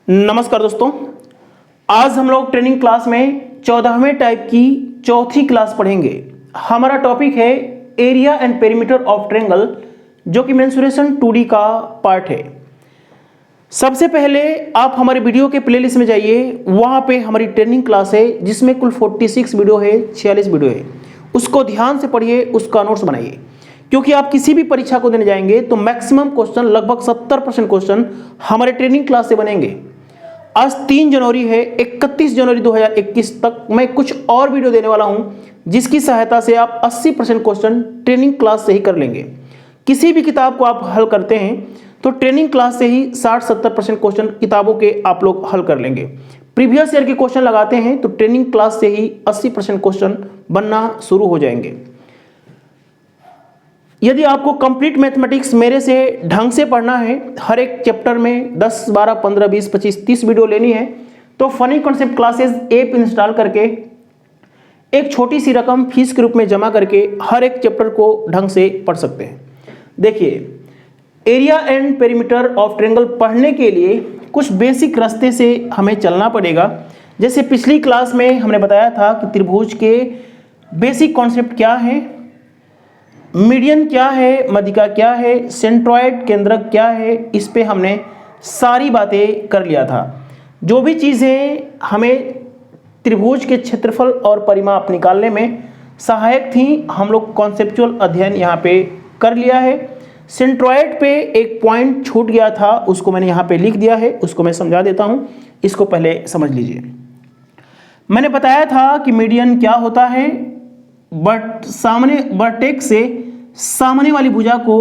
नमस्कार दोस्तों, आज हम लोग ट्रेनिंग क्लास में 14वें टाइप की चौथी क्लास पढ़ेंगे। हमारा टॉपिक है area and perimeter of triangle, जो कि मेंसुरेशन 2D का पार्ट है। सबसे पहले आप हमारे वीडियो के प्लेलिस्ट में जाइए, वहाँ पे हमारी ट्रेनिंग क्लास है जिसमें कुल 46 वीडियो है, 46 वीडियो है। उसको ध्यान से पढ़िए, उसका नोट्स बनाइए, क्योंकि आप किसी भी परीक्षा को देने जाएंगे तो मैक्सिमम क्वेश्चन, लगभग 70% क्वेश्चन हमारे ट्रेनिंग क्लास से बनेंगे। आज 3 जनवरी है, 31 जनवरी 2021 तक मैं कुछ और वीडियो देने वाला हूं, जिसकी सहायता से आप 80% क्वेश्चन ट्रेनिंग क्लास से ही कर लेंगे। किसी भी किताब को आप हल करते हैं तो ट्रेनिंग क्लास से ही 60-70% क्वेश्चन किताबों के आप लोग हल कर लेंगे। प्रीवियस ईयर के क्वेश्चन लगाते हैं तो ट्रेनिंग क्लास से ही 80% क्वेश्चन बनना शुरू हो जाएंगे। यदि आपको कंप्लीट मैथमेटिक्स मेरे से ढंग से पढ़ना है, हर एक चैप्टर में 10, 12, 15, 20, 25, 30 वीडियो लेनी है, तो funny concept classes app install करके एक छोटी सी रकम फीस के रूप में जमा करके हर एक चैप्टर को ढंग से पढ़ सकते हैं। देखिए, area and perimeter of triangle पढ़ने के लिए कुछ बेसिक रास्ते से हमें चलना पड़ेगा। जैसे पिछली क्लास में हमने बताया था कि त्रिभुज के बेसिक कॉन्सेप्ट क्या है, मीडियन क्या है, मध्यिका क्या है, सेंट्रॉयड केंद्रक क्या है, इस पे हमने सारी बातें कर लिया था। जो भी चीज़ें हमें त्रिभुज के क्षेत्रफल और परिमाप निकालने में सहायक थी, हम लोग कॉन्सेप्चुअल अध्ययन यहाँ पे कर लिया है। सेंट्रॉयड पे एक पॉइंट छूट गया था, उसको मैंने यहाँ पे लिख दिया है, उसको मैं समझा देता हूँ, इसको पहले समझ लीजिए। मैंने बताया था कि मीडियन क्या होता है, बट सामने वर्टेक्स से सामने वाली भुजा को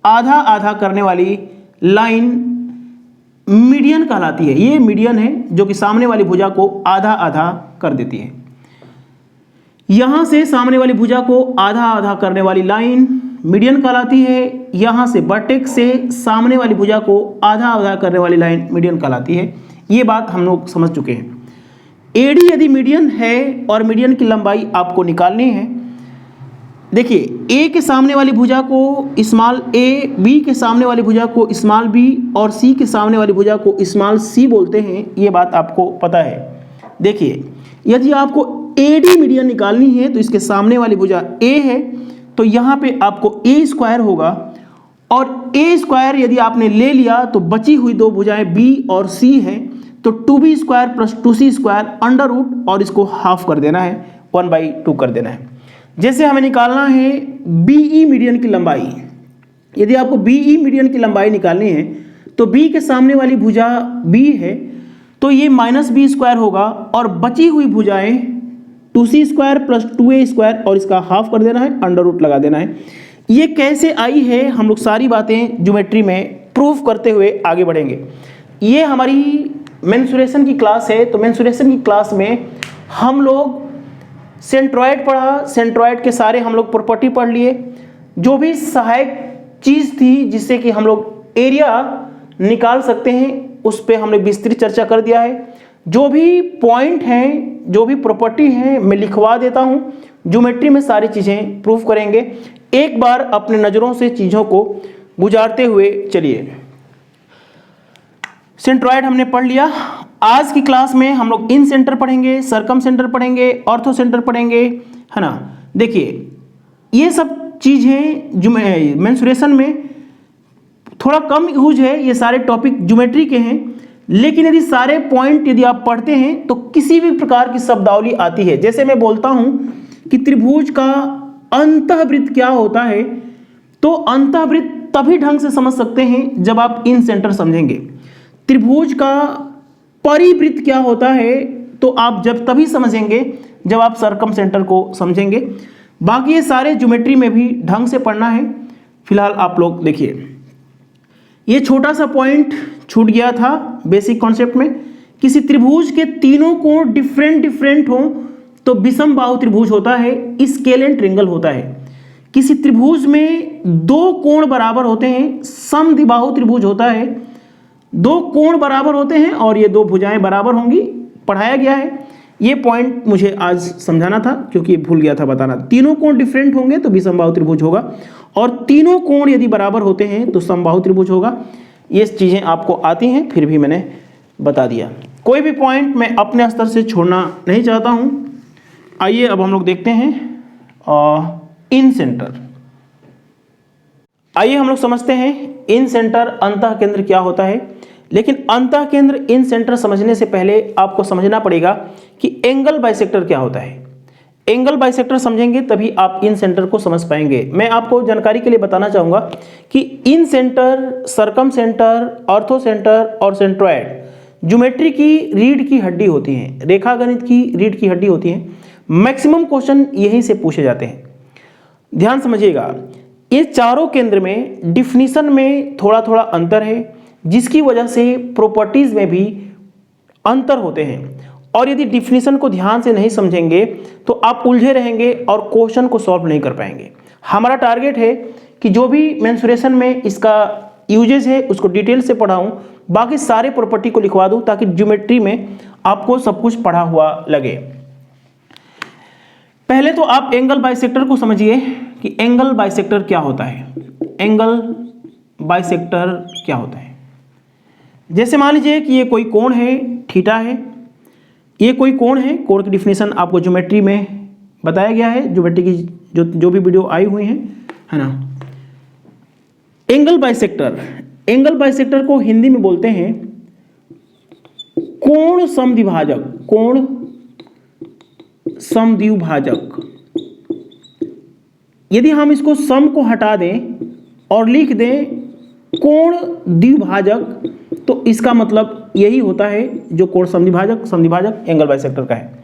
आधा आधा करने वाली लाइन मीडियन कहलाती है। ये मीडियन है जो कि सामने वाली भुजा को आधा आधा कर देती है। यहां से सामने वाली भुजा को आधा आधा करने वाली लाइन मीडियन कहलाती है। यहां से वर्टेक्स से सामने वाली भुजा को आधा आधा करने वाली लाइन मीडियन कहलाती है। ये बात हम लोग समझ चुके हैं। एडी यदि मीडियन है और मीडियन की लंबाई आपको निकालनी है, देखिए, ए के सामने वाली भुजा को स्मॉल ए, बी के सामने वाली भुजा को स्मॉल बी और सी के सामने वाली भुजा को स्मॉल सी बोलते हैं। ये बात आपको पता है। देखिए, यदि आपको एडी मीडियन निकालनी है तो इसके सामने वाली भुजा ए है, तो यहाँ पे आपको ए स्क्वायर होगा, और ए स्क्वायर यदि आपने ले लिया तो बची हुई दो भुजाएं बी और सी हैं, तो 2b square plus 2c square under root, और इसको हाफ कर देना है, 1/2 कर देना है। जैसे हमें निकालना है बीई मीडियन की लंबाई। यदि आपको बीई मीडियन की लंबाई निकालनी है तो बी के सामने वाली भुजा बी है, तो ये -b स्क्वायर होगा, और बची हुई भुजाएं 2c square plus 2a square, और इसका हाफ कर देना है, अंडर रूट लगा देना है। ये कैसे आई है, हम लोग सारी बातें ज्योमेट्री में प्रूफ करते हुए आगे बढ़ेंगे। ये हमारी मेंसुरेशन की क्लास है, तो मेंसुरेशन की क्लास में हम लोग सेंट्रॉयड पढ़ा, सेंट्रॉयड के सारे हम लोग प्रॉपर्टी पढ़ लिए। जो भी सहायक चीज़ थी जिससे कि हम लोग एरिया निकाल सकते हैं, उस पर हमने विस्तृत चर्चा कर दिया है। जो भी पॉइंट हैं, जो भी प्रॉपर्टी हैं, मैं लिखवा देता हूँ। ज्योमेट्री में सारी चीज़ें प्रूफ करेंगे। एक बार अपने नज़रों से चीज़ों को गुजारते हुए चलिए। सेंट्रॉयड हमने पढ़ लिया। आज की क्लास में हम लोग इन सेंटर पढ़ेंगे, सरकम सेंटर पढ़ेंगे, ऑर्थो सेंटर पढ़ेंगे, है ना। देखिए, ये सब चीज़ें जो मेंसुरेशन में थोड़ा कम यूज है, ये सारे टॉपिक ज्योमेट्री के हैं, लेकिन यदि सारे पॉइंट यदि आप पढ़ते हैं तो किसी भी प्रकार की शब्दावली आती है। जैसे मैं बोलता हूं कि त्रिभुज का अंतःवृत्त क्या होता है, तो अंतःवृत्त तभी ढंग से समझ सकते हैं जब आप इन सेंटर समझेंगे। त्रिभुज का परिवृत्त क्या होता है, तो आप जब तभी समझेंगे जब आप सरकम सेंटर को समझेंगे। बाकी ये सारे ज्योमेट्री में भी ढंग से पढ़ना है। फिलहाल आप लोग देखिए, ये छोटा सा पॉइंट छूट गया था बेसिक कॉन्सेप्ट में। किसी त्रिभुज के तीनों कोण डिफरेंट हों तो विषम बाहु त्रिभुज होता है, स्केलेन ट्रायंगल होता है। किसी त्रिभुज में दो कोण बराबर होते हैं, समद्विबाहु त्रिभुज होता है। दो कोण बराबर होते हैं और ये दो भुजाएं बराबर होंगी, पढ़ाया गया है। ये पॉइंट मुझे आज समझाना था क्योंकि भूल गया था बताना। तीनों कोण डिफरेंट होंगे तो विषमबाहु त्रिभुज होगा, और तीनों कोण यदि बराबर होते हैं तो समबाहु त्रिभुज होगा। ये चीज़ें आपको आती हैं, फिर भी मैंने बता दिया। कोई भी पॉइंट मैं अपने स्तर से छोड़ना नहीं चाहता हूं। आइए अब हम लोग देखते हैं इन सेंटर। आइए हम लोग समझते हैं इन सेंटर अंतः केंद्र क्या होता है। लेकिन अंतः केंद्र इन सेंटर समझने से पहले आपको समझना पड़ेगा कि एंगल बाइसेक्टर क्या होता है। एंगल बाइसेक्टर समझेंगे तभी आप इन सेंटर को समझ पाएंगे। मैं आपको जानकारी के लिए बताना चाहूंगा कि इन सेंटर, सरकम सेंटर, ऑर्थो सेंटर और सेंट्रॉयड ज्योमेट्री की रीढ़ की हड्डी होती हैं, रेखागणित की रीढ़ की हड्डी होती हैं। मैक्सिमम क्वेश्चन यहीं से पूछे जाते हैं। ध्यान समझिएगा, ये चारों केंद्र में डिफिनीशन में थोड़ा थोड़ा अंतर है, जिसकी वजह से प्रॉपर्टीज में भी अंतर होते हैं। और यदि डिफिनीशन को ध्यान से नहीं समझेंगे तो आप उलझे रहेंगे और क्वेश्चन को सॉल्व नहीं कर पाएंगे। हमारा टारगेट है कि जो भी मेंसुरेशन में इसका यूजेस है उसको डिटेल से पढ़ाऊं, बाकी सारे प्रॉपर्टी को लिखवा दूं ताकि ज्योमेट्री में आपको सब कुछ पढ़ा हुआ लगे। पहले तो आप एंगल बाइसेक्टर को समझिए कि एंगल बाइसेक्टर क्या होता है। एंगल बाइसेक्टर क्या होता है? जैसे मान लीजिए कि ये कोई कोण है, थीटा है, ये कोई कोण है। कोण की डिफिनेशन आपको ज्योमेट्री में बताया गया है, ज्योमेट्री की जो भी वीडियो आई हुई है ना। एंगल बाइसेक्टर, एंगल बाइसेक्टर को हिंदी में बोलते हैं कोण समद्विभाजक। कोण समद्विभाजक। यदि हम इसको सम को हटा दें और लिख दें कोण द्विभाजक, तो इसका मतलब यही होता है जो कोण समद्विभाजक, समद्विभाजक एंगल बाइसेक्टर का है।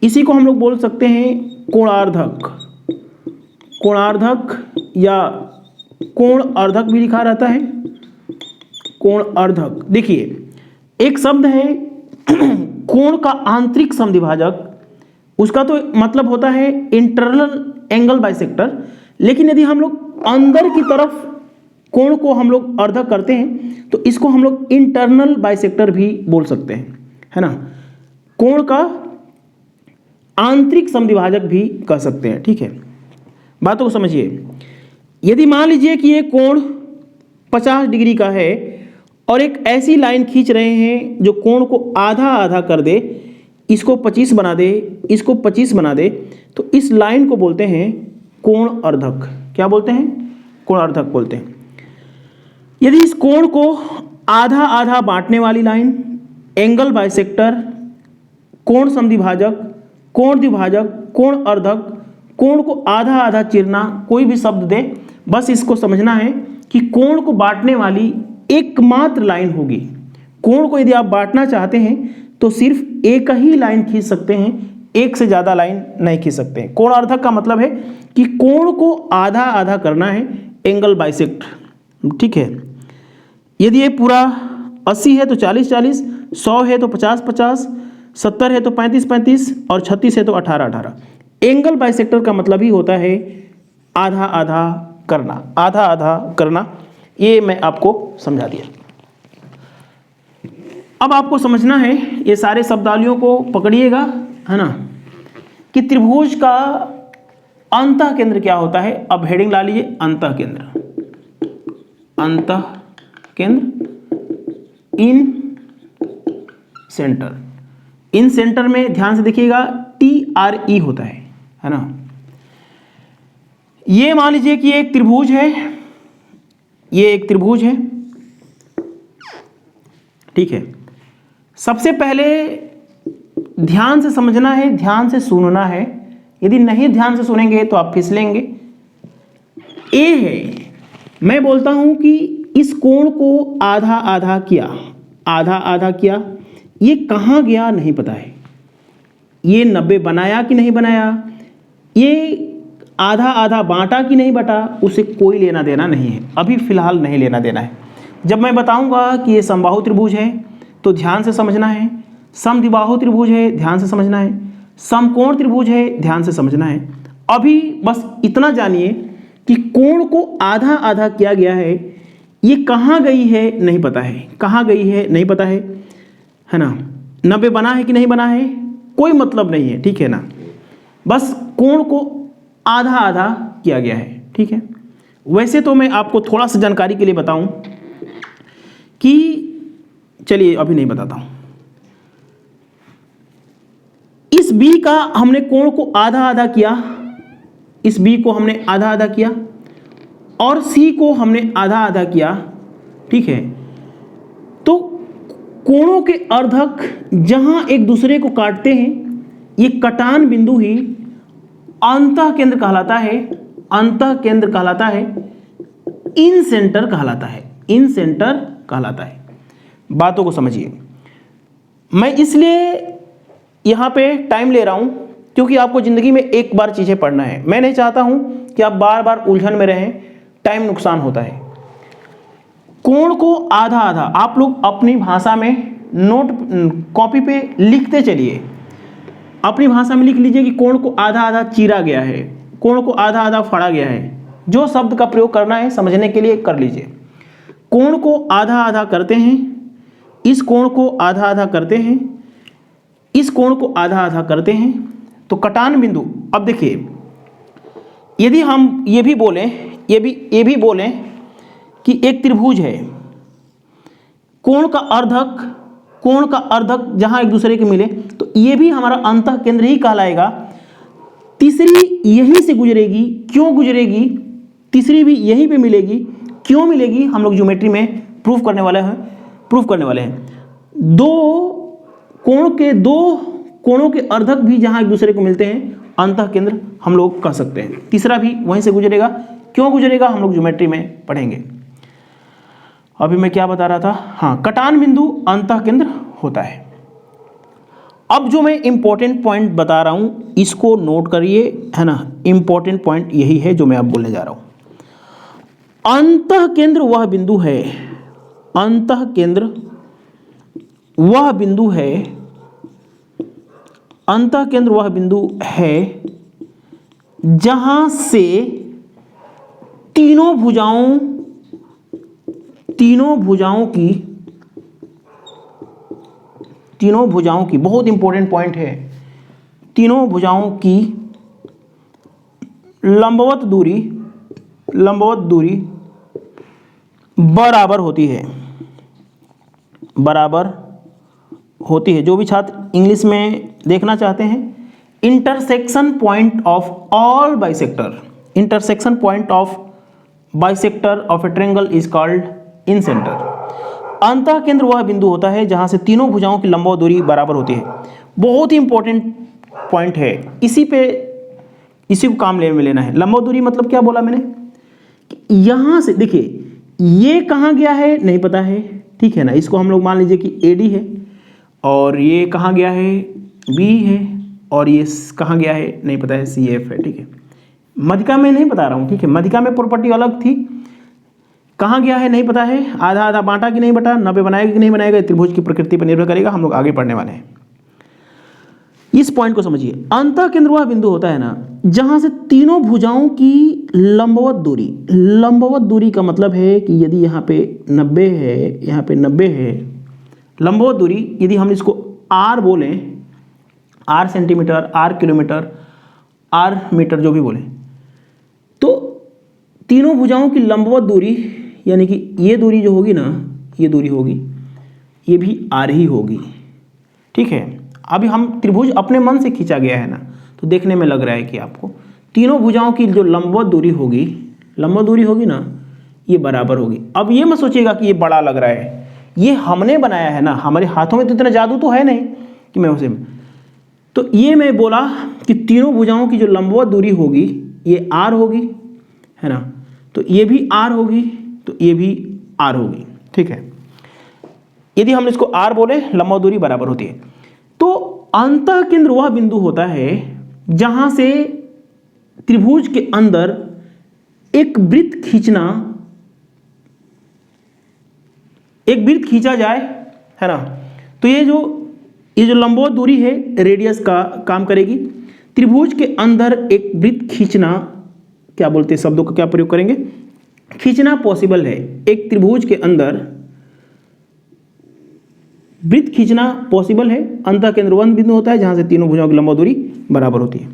इसी को हम लोग बोल सकते हैं कोणार्धक। कोणार्धक या कोण अर्धक भी लिखा रहता है, कोण अर्धक। देखिए एक शब्द है कोण का आंतरिक समद्विभाजक, उसका तो मतलब होता है इंटरनल एंगल बाइसेक्टर। लेकिन यदि हम लोग अंदर की तरफ कोण को हम लोग अर्धक करते हैं तो इसको हम लोग इंटरनल बाइसेक्टर भी बोल सकते हैं, है ना। कोण का आंतरिक समद्विभाजक भी कह सकते हैं, ठीक है। बातों को समझिए, यदि मान लीजिए कि ये कोण 50 डिग्री का है और एक ऐसी लाइन खींच रहे हैं जो कोण को आधा आधा कर दे, इसको 25 बना दे, इसको 25 बना दे, तो इस लाइन को बोलते हैं कोण अर्धक। क्या बोलते हैं? कोण अर्धक बोलते हैं। यदि इस कोण को आधा आधा बांटने वाली लाइन, एंगल बाइसेक्टर, कोण समद्विभाजक, कोण द्विभाजक, कोण अर्धक, कोण को आधा आधा चीरना, कोई भी शब्द दे, बस इसको समझना है कि कोण को बांटने वाली एकमात्र लाइन होगी। कोण को यदि आप बांटना चाहते हैं तो सिर्फ एक ही लाइन खींच सकते हैं, एक से ज्यादा लाइन नहीं खींच सकते हैं। कोण अर्धक का मतलब है कि कोण को आधा आधा करना है, एंगल बाइसेक्ट, ठीक है। यदि ये पूरा 80 है तो 40-40, 100 है तो 50-50, 70 है तो 35-35 और 36 है तो 18-18। एंगल बाइसेक्टर का मतलब ही होता है आधा आधा करना, आधा आधा करना। ये मैं आपको समझा दिया। अब आपको समझना है, ये सारे शब्दावलियों को पकड़िएगा, है ना, कि त्रिभुज का अंतः केंद्र क्या होता है। अब हेडिंग ला लीजिए, अंतः केंद्र। अंतः केंद्र, इन सेंटर। इन सेंटर में ध्यान से देखिएगा TRE होता है ना। ये मान लीजिए कि ये एक त्रिभुज है, ये एक त्रिभुज है, ठीक है। सबसे पहले ध्यान से समझना है, ध्यान से सुनना है। यदि नहीं ध्यान से सुनेंगे तो आप फिसलेंगे। ए है, मैं बोलता हूं कि इस कोण को आधा आधा किया, आधा आधा किया, ये कहां गया नहीं पता है। ये 90 बनाया कि नहीं बनाया, ये आधा आधा बांटा कि नहीं बांटा, उसे कोई लेना देना नहीं है, अभी फिलहाल नहीं लेना देना है। जब मैं बताऊंगा कि ये समबाहु त्रिभुज है तो ध्यान से समझना है, समद्विबाहु त्रिभुज है ध्यान से समझना है, समकोण त्रिभुज है ध्यान से समझना है। अभी बस इतना जानिए कि कोण को आधा आधा किया गया है, ये कहाँ गई है नहीं पता है, कहाँ गई है नहीं पता है ना। 90 बना है कि नहीं बना है कोई मतलब नहीं है, ठीक है ना। बस कोण को आधा आधा किया गया है, ठीक है। वैसे तो मैं आपको थोड़ा सा जानकारी के लिए बताऊं कि चलिए अभी नहीं बताता हूं। इस बी का हमने कोण को आधा आधा किया, इस बी को हमने आधा आधा किया और सी को हमने आधा आधा किया, ठीक है। तो कोणों के अर्धक जहां एक दूसरे को काटते हैं, ये कटान बिंदु ही अंतः केंद्र कहलाता है, अंतः केंद्र कहलाता है, इन सेंटर कहलाता है, इन सेंटर कहलाता है। बातों को समझिए। मैं इसलिए यहां पे टाइम ले रहा हूं क्योंकि आपको जिंदगी में एक बार चीजें पढ़ना है। मैं नहीं चाहता हूं कि आप बार बार उलझन में रहें, टाइम नुकसान होता है। कोण को आधा आधा आप लोग अपनी भाषा में नोट कॉपी पे लिखते चलिए, अपनी भाषा में लिख लीजिए कि कोण को आधा आधा चीरा गया है, कोण को आधा आधा फाड़ा गया है। जो शब्द का प्रयोग करना है समझने के लिए कर लीजिए। कोण को आधा आधा करते हैं, इस कोण को आधा आधा करते हैं, इस कोण को आधा आधा करते हैं, तो कटान बिंदु। अब देखिए, यदि हम ये भी बोलें, ये भी बोलें कि एक त्रिभुज है, कोण का अर्धक जहां एक दूसरे के मिले, तो ये भी हमारा अंतः केंद्र ही कहलाएगा। तीसरी यहीं से गुजरेगी, क्यों गुजरेगी? तीसरी भी यहीं पे मिलेगी, क्यों मिलेगी? हम लोग ज्योमेट्री में प्रूफ करने वाले हैं। दो कोणों के अर्धक भी जहां एक दूसरे को मिलते हैं, अंतः केंद्र हम लोग कह सकते हैं। तीसरा भी वहीं से गुजरेगा, क्यों गुजरेगा? हम लोग ज्योमेट्री में पढ़ेंगे। अभी मैं क्या बता रहा था? हाँ, कटान बिंदु अंतः केंद्र होता है। अब जो मैं इंपॉर्टेंट पॉइंट बता रहा हूं, इसको नोट करिए, है ना। इंपॉर्टेंट पॉइंट यही है जो मैं अब बोलने जा रहा हूं। अंतः केंद्र वह बिंदु है, अंतः केंद्र वह बिंदु है, अंतः केंद्र वह बिंदु है जहां से तीनों भुजाओं की बहुत इंपॉर्टेंट पॉइंट है, तीनों भुजाओं की लंबवत दूरी बराबर होती है। जो भी छात्र इंग्लिश में देखना चाहते हैं, intersection point of all bisector, intersection point of bisector of A triangle is called in centre. अंतः केंद्र वह बिंदु होता है जहां से तीनों भुजाओं की लंबवत दूरी बराबर होती है। बहुत ही इंपॉर्टेंट पॉइंट है, इसी को काम में लेना है। लंबवत दूरी मतलब क्या बोला मैंने? यहां से देखिए, ये कहां गया है नहीं पता है, ठीक है ना। इसको हम लोग मान लीजिए कि AD है, और ये कहां गया है? B है, और ये कहां गया है नहीं पता है, CF है, ठीक है। मध्यिका में नहीं बता रहा हूं, ठीक है। मध्यिका में प्रॉपर्टी अलग थी, कहां गया है नहीं पता है, आधा आधा बांटा कि नहीं बटा, 90 बनाएगा कि नहीं बनाएगा, त्रिभुज की प्रकृति पर निर्भर करेगा। हम लोग आगे पढ़ने वाले हैं, इस पॉइंट को समझिए। अंतः केंद्र वह बिंदु होता है ना जहां से तीनों भुजाओं की लंबवत दूरी का मतलब है कि यदि यहाँ पे 90 है, यहाँ पे 90 है, लंबवत दूरी यदि हम इसको R बोलें, R centimetre, R kilometre, R metre, जो भी बोलें, तो तीनों भुजाओं की लंबवत दूरी यानी कि ये दूरी जो होगी ना, ये दूरी होगी, ये भी R ही होगी, ठीक है। अभी हम त्रिभुज अपने मन से खींचा गया है ना, तो देखने में लग रहा है कि आपको तीनों भुजाओं की जो लंबवत दूरी होगी ना, ये बराबर होगी। अब ये मत सोचिएगा कि ये बड़ा लग रहा है, ये हमने बनाया है ना, हमारे हाथों में तो इतना जादू तो है नहीं कि मैं उसे, तो ये मैं बोला कि तीनों भुजाओं की जो लंबवत दूरी होगी ये R होगी, है ना। तो ये भी R होगी, तो ये भी R होगी, ठीक है। यदि हम इसको R बोले, लंबवत दूरी बराबर होती है। तो अंतः केंद्र वह बिंदु होता है जहां से त्रिभुज के अंदर एक वृत्त खींचा जाए, है ना। तो ये जो लंबवत दूरी है, रेडियस का काम करेगी। त्रिभुज के अंदर एक वृत्त खींचना, क्या बोलते हैं, शब्दों का क्या प्रयोग करेंगे? खींचना पॉसिबल है। एक त्रिभुज के अंदर वृत्त खींचना पॉसिबल है। अंतः केंद्र वह बिंदु होता है जहां से तीनों भुजाओं की लंबवत दूरी बराबर होती है।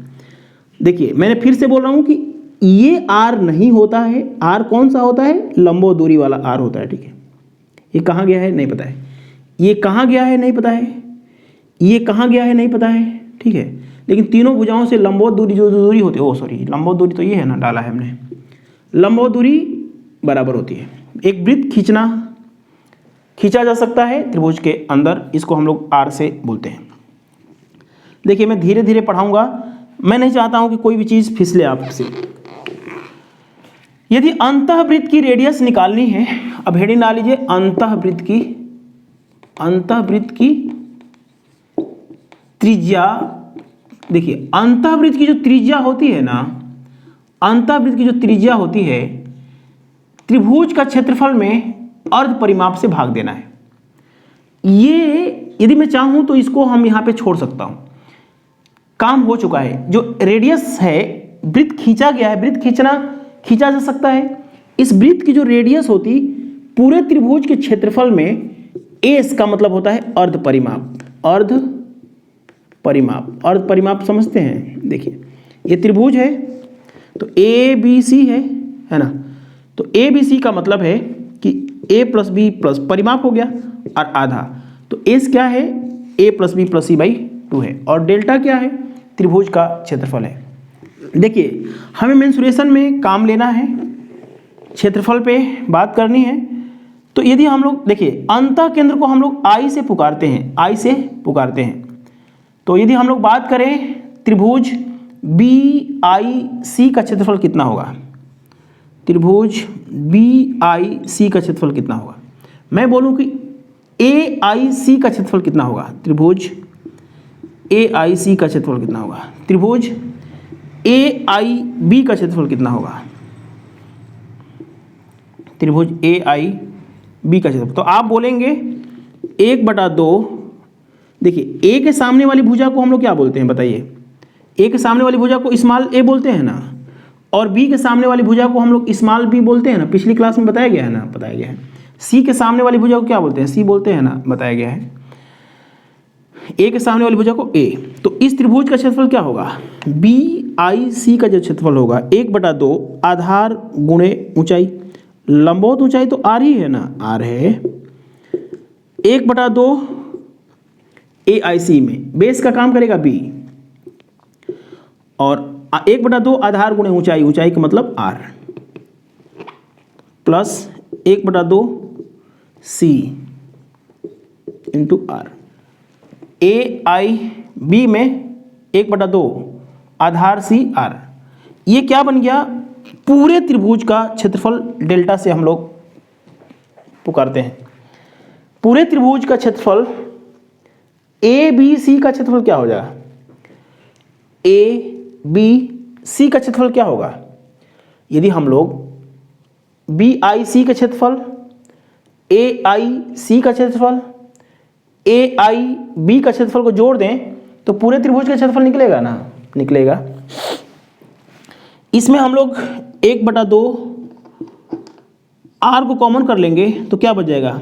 देखिए, मैंने फिर से बोल रहा हूं कि ये R नहीं होता है। R कौन सा होता है? लंबवत दूरी वाला R होता है, ठीक है। ये कहां गया है नहीं पता है। ये कहाँ गया है नहीं पता है, ये कहाँ गया है नहीं पता है, ठीक है। लेकिन तीनों भुजाओं से लंबवत दूरी जो दूरी होती है, ओ सॉरी लंबवत दूरी तो ये है ना, डाला है हमने, लंबवत दूरी बराबर होती है। एक वृत्त खींचा जा सकता है त्रिभुज के अंदर, इसको हम लोग आर से बोलते हैं। देखिए मैं धीरे धीरे पढ़ाऊंगा, मैं नहीं चाहता हूं कि कोई भी चीज़ फिसले आपसे। यदि अंतःवृत्त की रेडियस निकालनी है, अब हेडिंग डाल लीजिए अंतःवृत्त की त्रिज्या। देखिए अंतःवृत्त की जो त्रिज्या होती है ना, अंतःवृत्त की जो त्रिज्या होती है, त्रिभुज का क्षेत्रफल में अर्ध परिमाप से भाग देना है। ये यदि मैं चाहूं तो इसको हम यहां पे छोड़ सकता हूं, काम हो चुका है। जो रेडियस है, वृत्त खींचा गया है, वृत्त खींचा जा सकता है। इस वृत्त की जो रेडियस होती पूरे त्रिभुज के क्षेत्रफल में, एस का मतलब होता है अर्ध परिमाप समझते हैं। देखिए ये त्रिभुज है तो ए बी सी है ना, तो ए बी सी का मतलब है कि ए प्लस बी प्लस परिमाप हो गया और आधा, तो एस क्या है, a plus B plus C by 2 है, और डेल्टा क्या है, त्रिभुज का क्षेत्रफल है। देखिए हमें मेंसुरेशन में काम लेना है, क्षेत्रफल पे बात करनी है। तो यदि हम लोग देखिए अंतः केंद्र को हम लोग आई से पुकारते हैं, तो यदि हम लोग बात करें त्रिभुज बी आई सी का क्षेत्रफल कितना होगा, त्रिभुज बी आई सी का क्षेत्रफल कितना होगा, मैं बोलूं कि ए आई सी का क्षेत्रफल कितना होगा, त्रिभुज ए आई सी का क्षेत्रफल कितना होगा, त्रिभुज ए आई बी का क्षेत्रफल कितना होगा, त्रिभुज ए आई बी का क्षेत्रफल। तो आप बोलेंगे 1/2। देखिए ए के सामने वाली भुजा को हम लोग क्या बोलते हैं बताइए, ए के सामने वाली भुजा को स्मॉल ए बोलते हैं ना, और बी के सामने वाली भुजा को हम लोग स्मॉल बी बोलते हैं ना, पिछली क्लास में बताया गया है। सी के सामने वाली भुजा को क्या बोलते हैं, सी बोलते हैं ना, बताया गया है। ए के सामने वाली भुजा को ए, तो इस त्रिभुज का क्षेत्रफल क्या होगा, बी आई सी का जो क्षेत्रफल होगा 1/2 आधार गुणे ऊंचाई, लंबवत ऊंचाई तो आर ही है ना, आर है, 1/2 ए आई सी में बेस का काम करेगा बी, और 1/2 आधार गुणे ऊंचाई, ऊंचाई का मतलब R, plus 1/2 C into R. A I B में 1/2 आधार सी आर, ये क्या बन गया, पूरे त्रिभुज का क्षेत्रफल डेल्टा से हम लोग पुकारते हैं। पूरे त्रिभुज का क्षेत्रफल ए बी सी का क्षेत्रफल क्या हो जाएगा, ए बी सी का क्षेत्रफल क्या होगा, यदि हम लोग बी आई सी का क्षेत्रफल, ए आई सी का क्षेत्रफल, ए आई बी का क्षेत्रफल को जोड़ दें तो पूरे त्रिभुज का क्षेत्रफल निकलेगा ना, निकलेगा। इसमें हम लोग 1/2 आर को कॉमन कर लेंगे तो क्या बच जाएगा,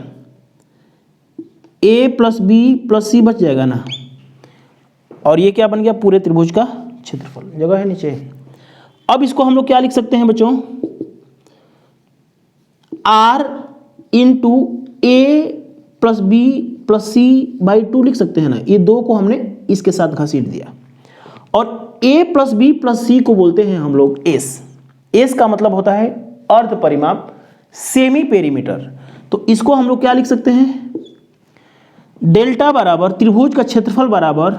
ए प्लस बी प्लस सी बच जाएगा ना, और ये क्या बन गया, पूरे त्रिभुज का क्षेत्रफल। जगह है नीचे। अब इसको हम लोग क्या लिख सकते हैं बच्चों, R into A plus B plus C by 2 लिख सकते हैं ना, ये 2 को हमने इसके साथ घसीट दिया, और ए प्लस बी प्लस सी को बोलते हैं हम लोग एस। एस का मतलब होता है अर्ध परिमाप, सेमी पेरीमीटर। तो इसको हम लोग क्या लिख सकते हैं, डेल्टा बराबर त्रिभुज का क्षेत्रफल बराबर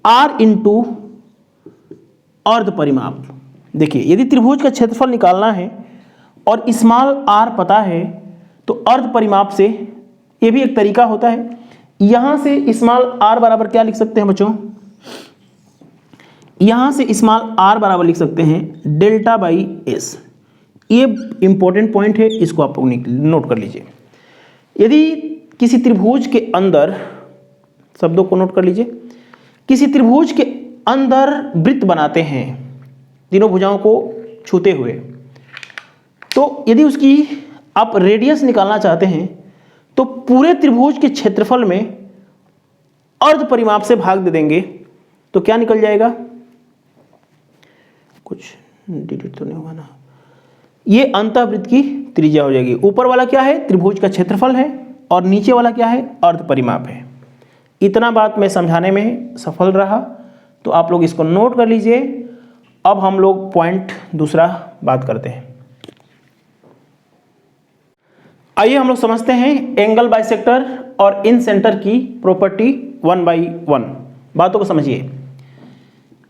आर इंटू अर्ध परिमाप। देखिए यदि त्रिभुज का क्षेत्रफल निकालना है और स्मॉल आर पता है तो अर्ध परिमाप से, ये भी एक तरीका होता है। यहां से स्मॉल आर बराबर क्या लिख सकते हैं बच्चों, यहां से स्मॉल आर बराबर लिख सकते हैं डेल्टा बाई एस। ये इंपॉर्टेंट पॉइंट है, इसको आप नोट कर लीजिए। यदि किसी त्रिभुज के अंदर, शब्दों को नोट कर लीजिए, किसी त्रिभुज के अंदर वृत्त बनाते हैं तीनों भुजाओं को छूते हुए, तो यदि उसकी आप रेडियस निकालना चाहते हैं तो पूरे त्रिभुज के क्षेत्रफल में अर्ध परिमाप से भाग दे देंगे तो क्या निकल जाएगा, कुछ डिलीट तो नहीं होगा ना, ये अंतःवृत्त की त्रिज्या हो जाएगी। ऊपर वाला क्या है, त्रिभुज का क्षेत्रफल है, और नीचे वाला क्या है, अर्ध परिमाप है। इतना बात मैं समझाने में सफल रहा, तो आप लोग इसको नोट कर लीजिए। अब हम लोग पॉइंट दूसरा बात करते हैं। आइए हम लोग समझते हैं एंगल बाइसेक्टर और इन सेंटर की प्रॉपर्टी 1 by 1। बातों को समझिए।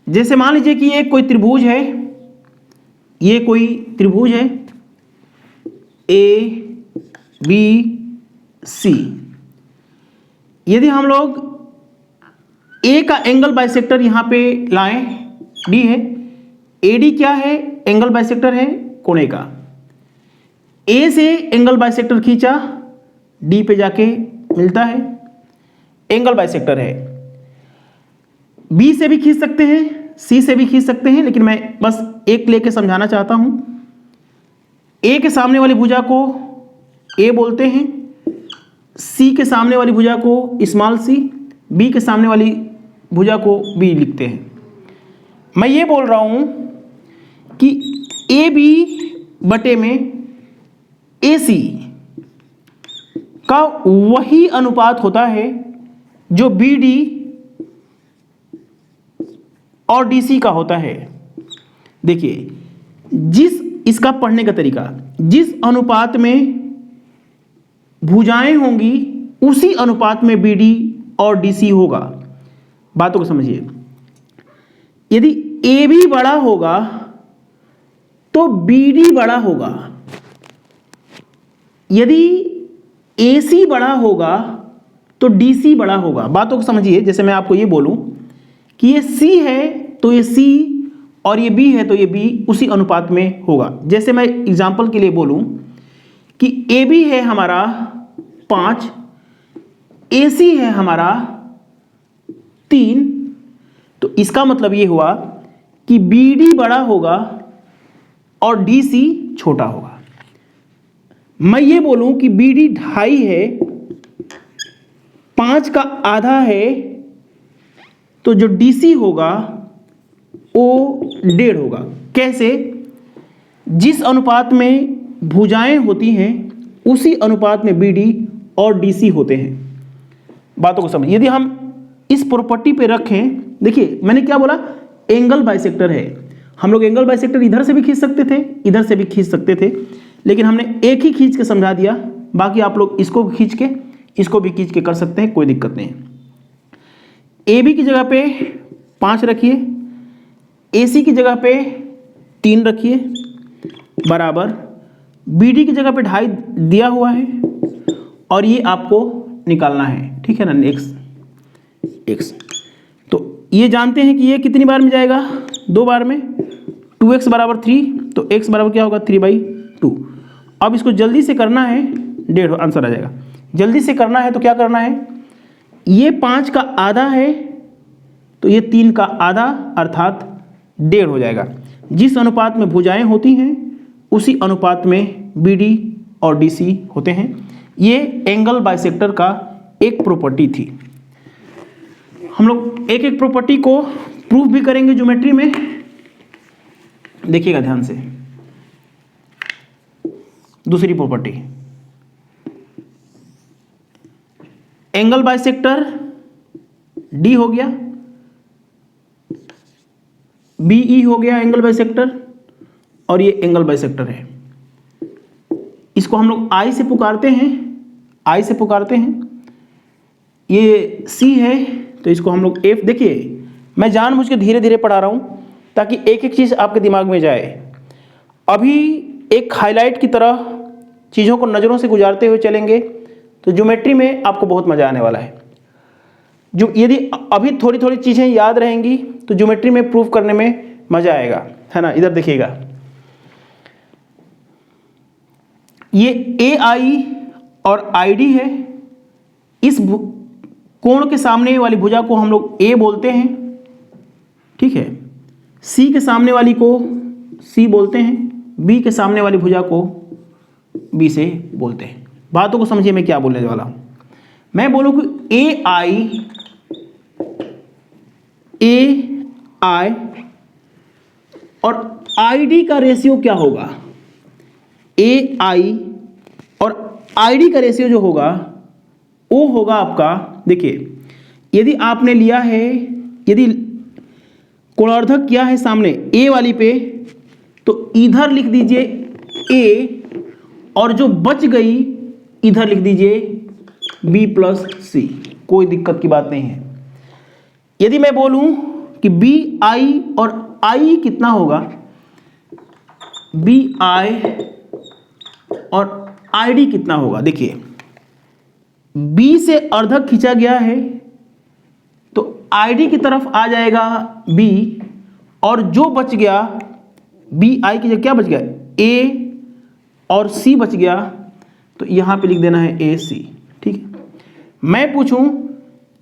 जैसे मान लीजिए कि ये कोई त्रिभुज है, ये कोई त्रिभुज है ए बी सी। यदि हम लोग ए का एंगल बाइसेक्टर यहां पे लाएं, डी है, एडी क्या है, एंगल बाइसेक्टर है कोणे का। ए से एंगल बाइसेक्टर खींचा, डी पे जाके मिलता है, एंगल बाइसेक्टर है। बी से भी खींच सकते हैं, सी से भी खींच सकते हैं, लेकिन मैं बस एक लेके समझाना चाहता हूं। ए के सामने वाली भुजा को ए बोलते हैं, सी के सामने वाली भुजा को स्मॉल सी, बी के सामने वाली भुजा को बी लिखते हैं। मैं ये बोल रहा हूं कि ए बी बटे में ए सी का वही अनुपात होता है जो बी डी और डी सी का होता है। देखिए, जिस इसका पढ़ने का तरीका, जिस अनुपात में भुजाएं होंगी उसी अनुपात में बी डी और डी सी होगा। बातों को समझिए। यदि ए बी बड़ा होगा तो बी डी बड़ा होगा, यदि ए सी बड़ा होगा तो डी सी बड़ा होगा। बातों को समझिए। जैसे मैं आपको ये बोलूं कि ये सी है तो ये सी, और ये बी है तो ये बी उसी अनुपात में होगा। जैसे मैं एग्जांपल के लिए बोलूं कि ए बी है हमारा 5, ए सी है हमारा 3, तो इसका मतलब ये हुआ कि बी डी बड़ा होगा और डी सी छोटा होगा। मैं ये बोलूं कि बी डी 2.5 है, 5 का आधा है, तो जो डी सी होगा वो 1.5 होगा। कैसे? जिस अनुपात में भुजाएं होती हैं उसी अनुपात में बी डी और डी सी होते हैं। बातों को समझिए। यदि हम इस प्रॉपर्टी पे रखें, देखिए मैंने क्या बोला, एंगल बाइसेक्टर है। हम लोग एंगल बाइसेक्टर इधर से भी खींच सकते थे, इधर से भी खींच सकते थे, लेकिन हमने एक ही खींच के समझा दिया। बाकी आप लोग इसको भी खींच के, इसको भी खींच के कर सकते हैं, कोई दिक्कत नहीं है। ए बी की जगह पे 5 रखिए, ए सी की जगह पे 3 रखिए, बराबर बी डी की जगह पे 2.5 दिया हुआ है, और ये आपको निकालना है, ठीक है ना, x। तो ये जानते हैं कि ये कितनी बार में जाएगा, 2 बार में। 2x बराबर 3, तो x बराबर क्या होगा, 3/2। अब इसको जल्दी से करना है, 1.5 आंसर आ जाएगा। जल्दी से करना है तो क्या करना है, ये 5 का आधा है तो ये 3 का आधा अर्थात 1.5 हो जाएगा। जिस अनुपात में भुजाएं होती हैं उसी अनुपात में बी डी और डी सी होते हैं। ये एंगल बाइसेक्टर का एक प्रॉपर्टी थी। हम लोग एक एक प्रॉपर्टी को प्रूफ भी करेंगे ज्योमेट्री में, देखिएगा ध्यान से। दूसरी प्रॉपर्टी, एंगल बाइसेक्टर डी हो गया, बीई हो गया एंगल बाइसेक्टर, और ये एंगल बाइसेक्टर है। इसको हम लोग आई से पुकारते हैं, आई से पुकारते हैं। ये सी है तो इसको हम लोग एफ। देखिए मैं जानबूझ के धीरे धीरे पढ़ा रहा हूँ ताकि एक एक चीज़ आपके दिमाग में जाए। अभी एक हाईलाइट की तरह चीज़ों को नज़रों से गुजारते हुए चलेंगे तो ज्योमेट्री में आपको बहुत मज़ा आने वाला है। जो यदि अभी थोड़ी थोड़ी चीज़ें याद रहेंगी तो ज्योमेट्री में प्रूफ करने में मज़ा आएगा, है ना। इधर देखिएगा, ये ए आई और आई डी है। इस कोण के सामने वाली भुजा को हम लोग ए बोलते हैं, ठीक है। सी के सामने वाली को सी बोलते हैं, बी के सामने वाली भुजा को बी से बोलते हैं। बातों को समझिए मैं क्या बोलने वाला हूं। मैं बोलूं कि ए आई और आई डी का रेशियो क्या होगा, ए आई और आई डी का रेशियो जो होगा ओ होगा आपका, देखिए यदि आपने लिया है, यदि कोणार्धक किया है सामने ए वाली पे, तो इधर लिख दीजिए ए, और जो बच गई इधर लिख दीजिए बी प्लस सी, कोई दिक्कत की बात नहीं है। यदि मैं बोलूं कि बी आई और आई कितना होगा, बी आई और आई डी कितना होगा, देखिए बी से अर्धक खींचा गया है तो आई डी की तरफ आ जाएगा बी, और जो बच गया बी आई की जगह क्या बच गया, ए और सी बच गया, तो यहां पे लिख देना है ए सी। ठीक है, मैं पूछूं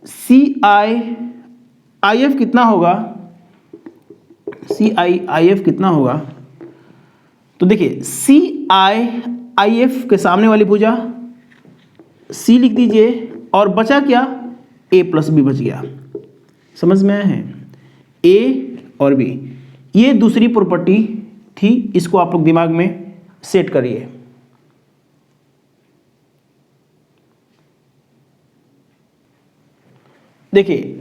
सी आई आई एफ कितना होगा, सी आई एफ कितना होगा, तो देखिए सी आई एफ के सामने वाली भुजा सी लिख दीजिए, और बचा क्या, ए प्लस बी बच गया। समझ में आया है, ए और बी, ये दूसरी प्रॉपर्टी थी, इसको आप लोग दिमाग में सेट करिए। देखिए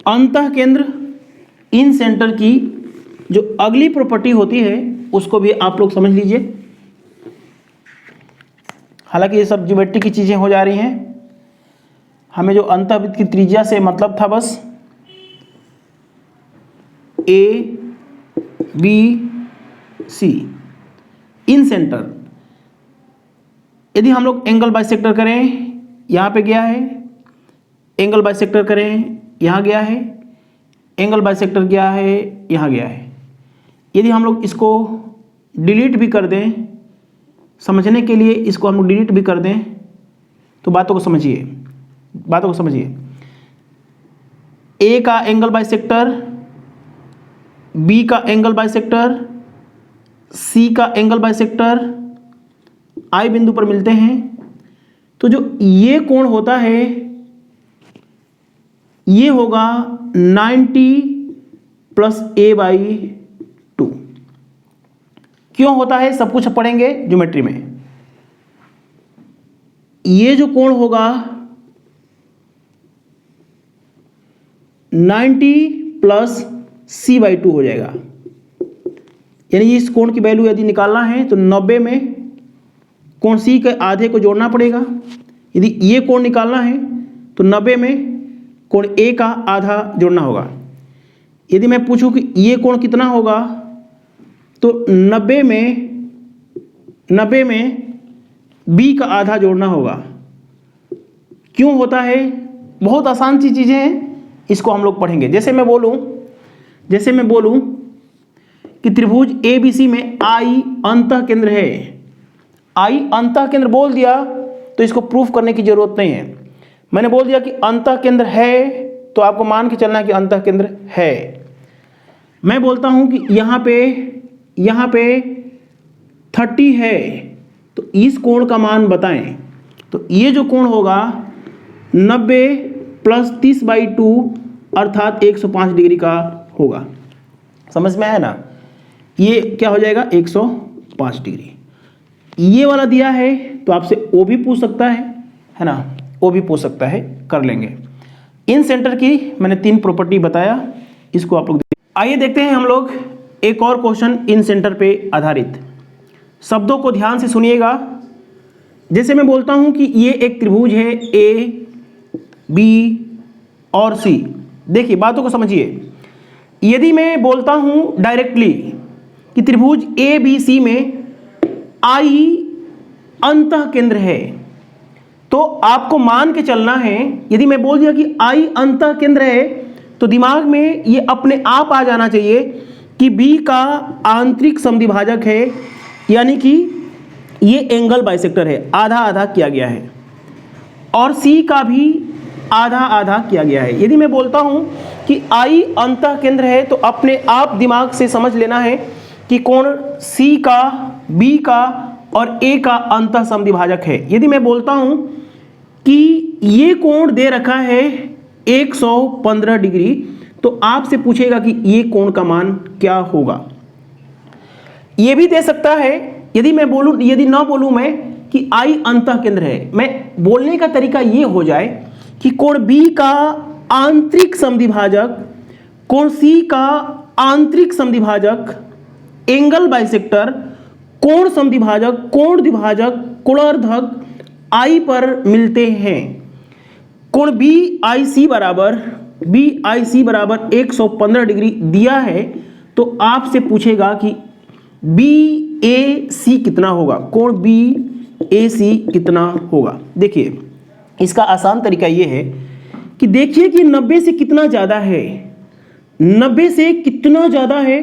अंतः केंद्र इन सेंटर की जो अगली प्रॉपर्टी होती है उसको भी आप लोग समझ लीजिए। हालांकि ये सब ज्योमेट्री की चीजें हो जा रही हैं, हमें जो अंतःवृत्त की त्रिज्या से मतलब था बस A B C in centre. यदि हम लोग एंगल बाइसेक्टर करें, यहाँ पे गया है, एंगल बाइसेक्टर करें, यहाँ गया है, एंगल बाइसेक्टर गया है, यहाँ गया है। यदि हम लोग इसको डिलीट भी कर दें, समझने के लिए इसको हम लोग डिलीट भी कर दें, तो बातों को समझिए, बातों को समझिए। ए का एंगल बाइसेक्टर, बी का एंगल बाइसेक्टर, सी का एंगल बाइसेक्टर आई बिंदु पर मिलते हैं, तो जो ये कोण होता है ये होगा 90 प्लस ए बाई 2। क्यों होता है सब कुछ पढ़ेंगे ज्योमेट्री में। ये जो कोण होगा 90 प्लस सी बाई 2 हो जाएगा, यानी इस कोण की वैल्यू यदि निकालना है तो 90 में कोण सी के आधे को जोड़ना पड़ेगा। यदि ये कोण निकालना है तो 90 में कोण ए का आधा जोड़ना होगा। यदि मैं पूछूं कि ये कोण कितना होगा, तो 90 में बी का आधा जोड़ना होगा। क्यों होता है, बहुत आसान सी चीज़ें हैं, इसको हम लोग पढ़ेंगे। जैसे मैं बोलूं कि त्रिभुज ए बी सी में आई अंतः केंद्र है, आई अंतः केंद्र बोल दिया तो इसको प्रूफ करने की जरूरत नहीं है। मैंने बोल दिया कि अंतः केंद्र है तो आपको मान के चलना है कि अंतः केंद्र है। मैं बोलता हूं कि यहाँ पे 30 है, तो इस कोण का मान बताएं, तो ये जो कोण होगा 90 प्लस 30/2 अर्थात 105 डिग्री का होगा। समझ में आया ना, ये क्या हो जाएगा 105 डिग्री। ये वाला दिया है तो आपसे ओ भी पूछ सकता है ना, ओ भी पूछ सकता है, कर लेंगे। इन सेंटर की मैंने 3 प्रॉपर्टी बताया, इसको आप लोग आइए देखते हैं हम लोग एक और क्वेश्चन इन सेंटर पे आधारित। शब्दों को ध्यान से सुनिएगा। जैसे मैं बोलता हूं कि ये एक त्रिभुज है ए बी और सी, देखिए बातों को समझिए। यदि मैं बोलता हूं डायरेक्टली कि त्रिभुज ए बी सी में आई अंतः केंद्र है, तो आपको मान के चलना है। यदि मैं बोल दिया कि आई अंतः केंद्र है तो दिमाग में ये अपने आप आ जाना चाहिए कि बी का आंतरिक समद्विभाजक है, यानी कि ये एंगल बाइसेक्टर है, आधा आधा किया गया है, और सी का भी आधा आधा किया गया है। यदि मैं बोलता हूं कि आई अंतः केंद्र है तो अपने आप दिमाग से समझ लेना है कि कोण सी का, बी का और ए का अंतः समद्विभाजक है। यदि मैं बोलता हूं कि ये कोण दे रखा है 115 डिग्री, तो आपसे पूछेगा कि ये कोण का मान क्या होगा। ये भी दे सकता है, यदि मैं बोलूं, यदि ना बोलूं मैं कि I अंतः केंद्र है, मैं बोलने का तरीका ये हो जाए कि कोण B का आंतरिक समद्विभाजक, कोण C का आंतरिक समद्विभाजक, एंगल बाइसेक्टर, कोण समद्विभाजक, कोण द्विभाजक, कोणार्धक I पर मिलते हैं। कोण BIC बराबर 115 डिग्री दिया है, तो आपसे पूछेगा कि BAC कितना होगा, कोण BAC कितना होगा। देखिए इसका आसान तरीका ये है कि देखिए कि 90 से कितना ज़्यादा है, 90 से कितना ज़्यादा है,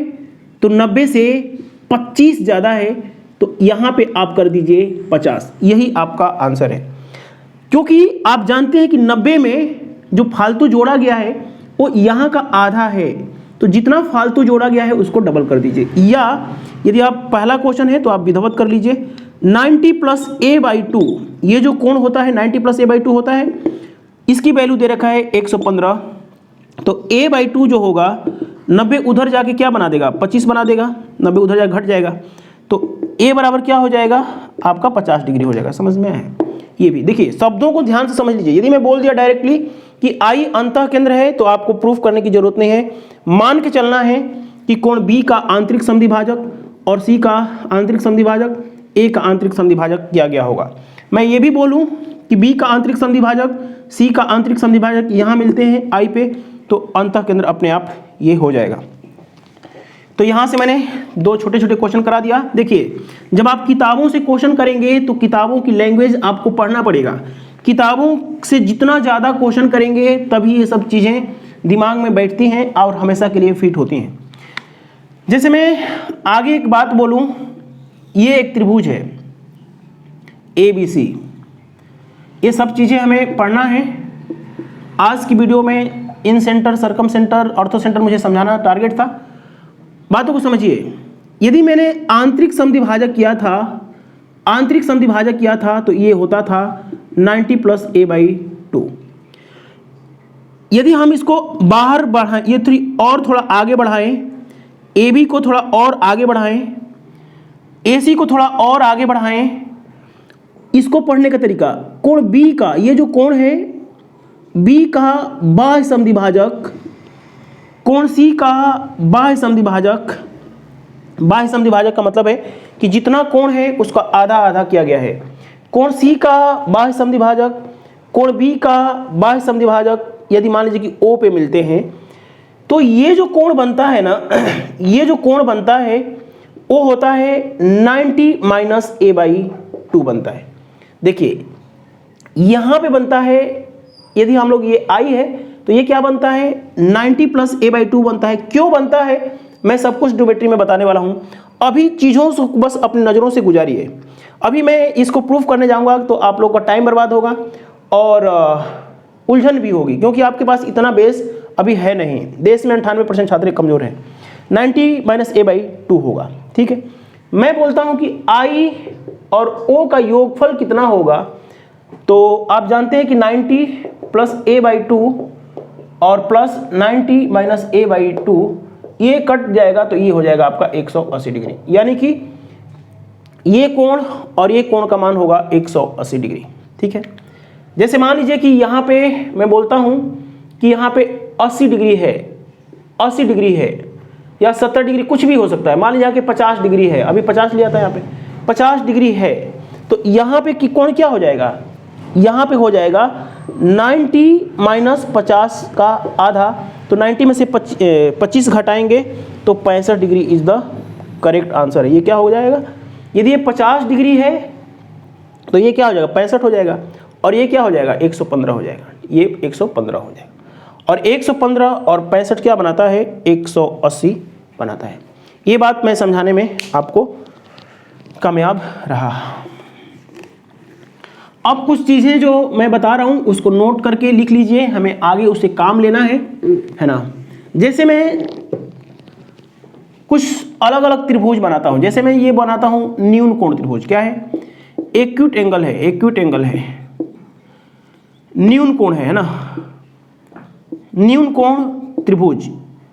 तो 90 से 25 ज़्यादा है, तो यहाँ पे आप कर दीजिए 50, यही आपका आंसर है। क्योंकि आप जानते हैं कि 90 में जो फालतू जोड़ा गया है वो यहाँ का आधा है, तो जितना फालतू जोड़ा गया है उसको डबल कर दीजिए, या यदि आप पहला क्वेश्चन है तो आप विधिवत कर लीजिए 90 प्लस a/2, ये जो कोण होता है 90 प्लस a/2 होता है, इसकी वैल्यू दे रखा है 115, तो a/2 जो होगा 90 उधर जाके क्या बना देगा, 25 बना देगा, 90 उधर जाके घट जाएगा, तो a बराबर क्या हो जाएगा आपका 50 डिग्री हो जाएगा। समझ में आया? ये भी देखिए शब्दों को ध्यान से समझ लीजिए। यदि मैं बोल दिया डायरेक्टली कि I अंतः केंद्र है तो आपको प्रूफ करने की जरूरत नहीं है, मान के चलना है कि कोण B का आंतरिक समद्विभाजक और C का आंतरिक समद्विभाजक, A का आंतरिक समद्विभाजक किया गया होगा। मैं ये भी बोलूं कि B का आंतरिक समद्विभाजक, C का आंतरिक समद्विभाजक यहाँ मिलते हैं I पे, तो अंतः केंद्र अपने आप ये हो जाएगा। तो यहाँ से मैंने दो छोटे छोटे क्वेश्चन करा दिया। देखिए जब आप किताबों से क्वेश्चन करेंगे तो किताबों की लैंग्वेज आपको पढ़ना पड़ेगा, किताबों से जितना ज़्यादा क्वेश्चन करेंगे तभी ये सब चीज़ें दिमाग में बैठती हैं और हमेशा के लिए फिट होती हैं। जैसे मैं आगे एक बात बोलूं, ये एक त्रिभुज है ABC, ये सब चीज़ें हमें पढ़ना है। आज की वीडियो में incentre, circumcentre, orthocentre मुझे समझाना टारगेट था। बातों को समझिए, यदि मैंने आंतरिक समद्विभाजक किया था, तो ये होता था 90 प्लस a/2। यदि हम इसको बाहर बढ़ाएं, ये और थोड़ा आगे बढ़ाएं, AB को थोड़ा और आगे बढ़ाएं, AC को थोड़ा और आगे बढ़ाएं, इसको पढ़ने का तरीका, कोण B का, ये जो कोण है B का बाह्य समद्विभाजक, कोण C का बाह्य समद्विभाजक, बाह्य समद्विभाजक का मतलब है कि जितना कोण है उसका आधा आधा किया गया है। कोण C का बाह्य समद्विभाजक, कोण B का बाह्य समद्विभाजक यदि मान लीजिए कि O पे मिलते हैं, तो ये जो कोण बनता है ना, ये जो कोण बनता है वो होता है 90 माइनस a/2 बनता है। देखिए यहाँ पे बनता है, यदि हम लोग ये I है तो ये क्या बनता है 90 प्लस a/2 बनता है। क्यों बनता है मैं सब कुछ ज्योमेट्री में बताने वाला हूँ, अभी चीज़ों से बस अपनी नज़रों से गुजारिए। अभी मैं इसको प्रूफ करने जाऊँगा तो आप लोग का टाइम बर्बाद होगा और उलझन भी होगी, क्योंकि आपके पास इतना बेस अभी है नहीं। देश में 98% छात्र कमज़ोर हैं। 90 माइनस a/2 होगा, ठीक है। मैं बोलता हूँ कि I और O का योगफल कितना होगा, तो आप जानते हैं कि 90 प्लस a/2 और प्लस 90 माइनस a/2 ये कट जाएगा, तो ये हो जाएगा आपका 180 डिग्री, यानी कि ये कोण और ये कोण का मान होगा 180 डिग्री, ठीक है। जैसे मान लीजिए कि यहाँ पे मैं बोलता हूँ कि यहाँ पे 80 डिग्री है, 80 डिग्री है या 70 डिग्री, कुछ भी हो सकता है। मान लीजिए यहाँ के 50 डिग्री है, अभी 50 लिया था, यहाँ पे 50 डिग्री है, तो यहाँ पे कि कोण क्या हो जाएगा, यहाँ पे हो जाएगा 90 माइनस 50 का आधा, तो 90 में से 25 घटाएंगे तो 65 degree is the correct answer है। ये क्या हो जाएगा, यदि ये 50 डिग्री है तो ये क्या हो जाएगा 65 हो जाएगा, और ये क्या हो जाएगा 115 हो जाएगा, ये 115 हो जाएगा। और 115 और 65 क्या बनाता है 180 बनाता है। ये बात मैं समझाने में आपको कामयाब रहा। अब कुछ चीज़ें जो मैं बता रहा हूँ उसको नोट करके लिख लीजिए, हमें आगे उससे काम लेना है ना। जैसे मैं कुछ अलग अलग त्रिभुज बनाता हूँ, जैसे मैं ये बनाता हूँ न्यून कोण त्रिभुज। क्या है, एक्यूट एंगल है, एक्यूट एंगल है, न्यून कोण है ना, न्यून कोण त्रिभुज,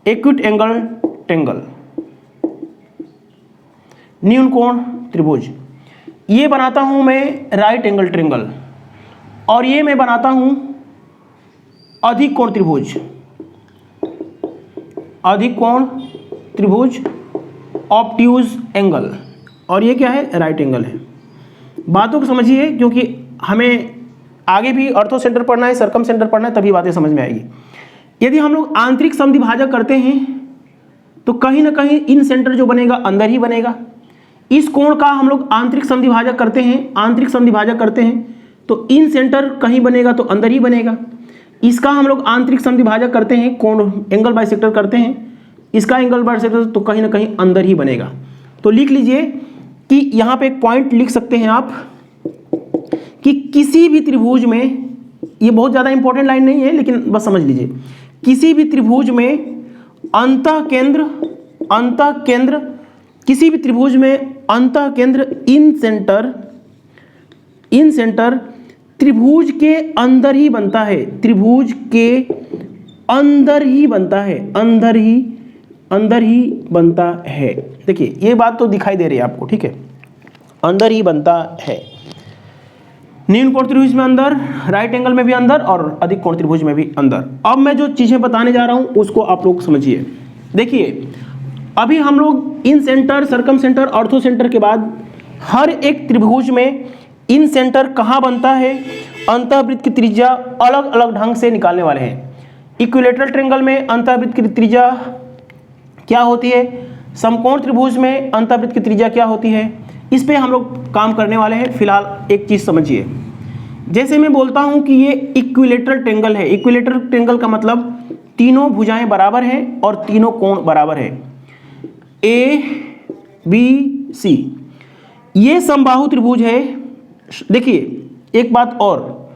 एक्यूट एंगल टेंगल, न्यून कोण त्रिभुज। ये बनाता हूं मैं राइट एंगल ट्रायंगल, और ये मैं बनाता हूं अधिक कोण त्रिभुज, अधिक कोण त्रिभुज ऑब्ट्यूज एंगल, और ये क्या है, राइट एंगल है। बातों को समझिए, क्योंकि हमें आगे भी ऑर्थो सेंटर पढ़ना है, सर्कम सेंटर पढ़ना है, तभी बातें समझ में आएगी। यदि हम लोग आंतरिक समद्विभाजक करते हैं तो कहीं ना कहीं इन सेंटर जो बनेगा अंदर ही बनेगा। इस कोण का हम लोग आंतरिक समद्विभाजक करते हैं, आंतरिक समद्विभाजक करते हैं तो इन सेंटर कहीं बनेगा तो अंदर ही बनेगा। इसका हम लोग आंतरिक समद्विभाजक करते हैं, कोण एंगल बाइसेक्टर करते हैं, इसका एंगल बाइसेक्टर तो कहीं ना कहीं अंदर ही बनेगा। तो लिख लीजिए कि यहाँ पे एक पॉइंट लिख सकते हैं आप कि किसी भी त्रिभुज में, ये बहुत ज़्यादा इंपॉर्टेंट लाइन नहीं है लेकिन बस समझ लीजिए, किसी भी त्रिभुज में अंतः केंद्र किसी भी त्रिभुज में अंतः केंद्र इन सेंटर त्रिभुज के अंदर ही बनता है, त्रिभुज के अंदर ही बनता है, अंदर ही बनता है। देखिए ये बात तो दिखाई दे रही है आपको, ठीक है, अंदर ही बनता है। निम्न कोण त्रिभुज में अंदर, राइट एंगल में भी अंदर, और अधिक कोण त्रिभुज में भी अंदर। अब मैं जो चीजें बताने जा रहा हूं उसको आप लोग समझिए। देखिए अभी हम लोग incentre, circumcentre, orthocentre के बाद हर एक त्रिभुज में इन सेंटर कहाँ बनता है, अंतःवृत्त की त्रिज्या अलग अलग ढंग से निकालने वाले हैं। इक्विलेटरल ट्रायंगल में अंतःवृत्त की त्रिज्या क्या होती है, समकोण त्रिभुज में अंतःवृत्त की त्रिज्या क्या होती है, इस पे हम लोग काम करने वाले हैं। फिलहाल एक चीज समझिए, जैसे मैं बोलता हूं कि ये इक्विलेटरल ट्रायंगल है, इक्विलेटरल ट्रायंगल का मतलब तीनों भुजाएं बराबर हैं और तीनों कोण बराबर है, ए बी सी, ये समबाहु त्रिभुज है। देखिए एक बात और,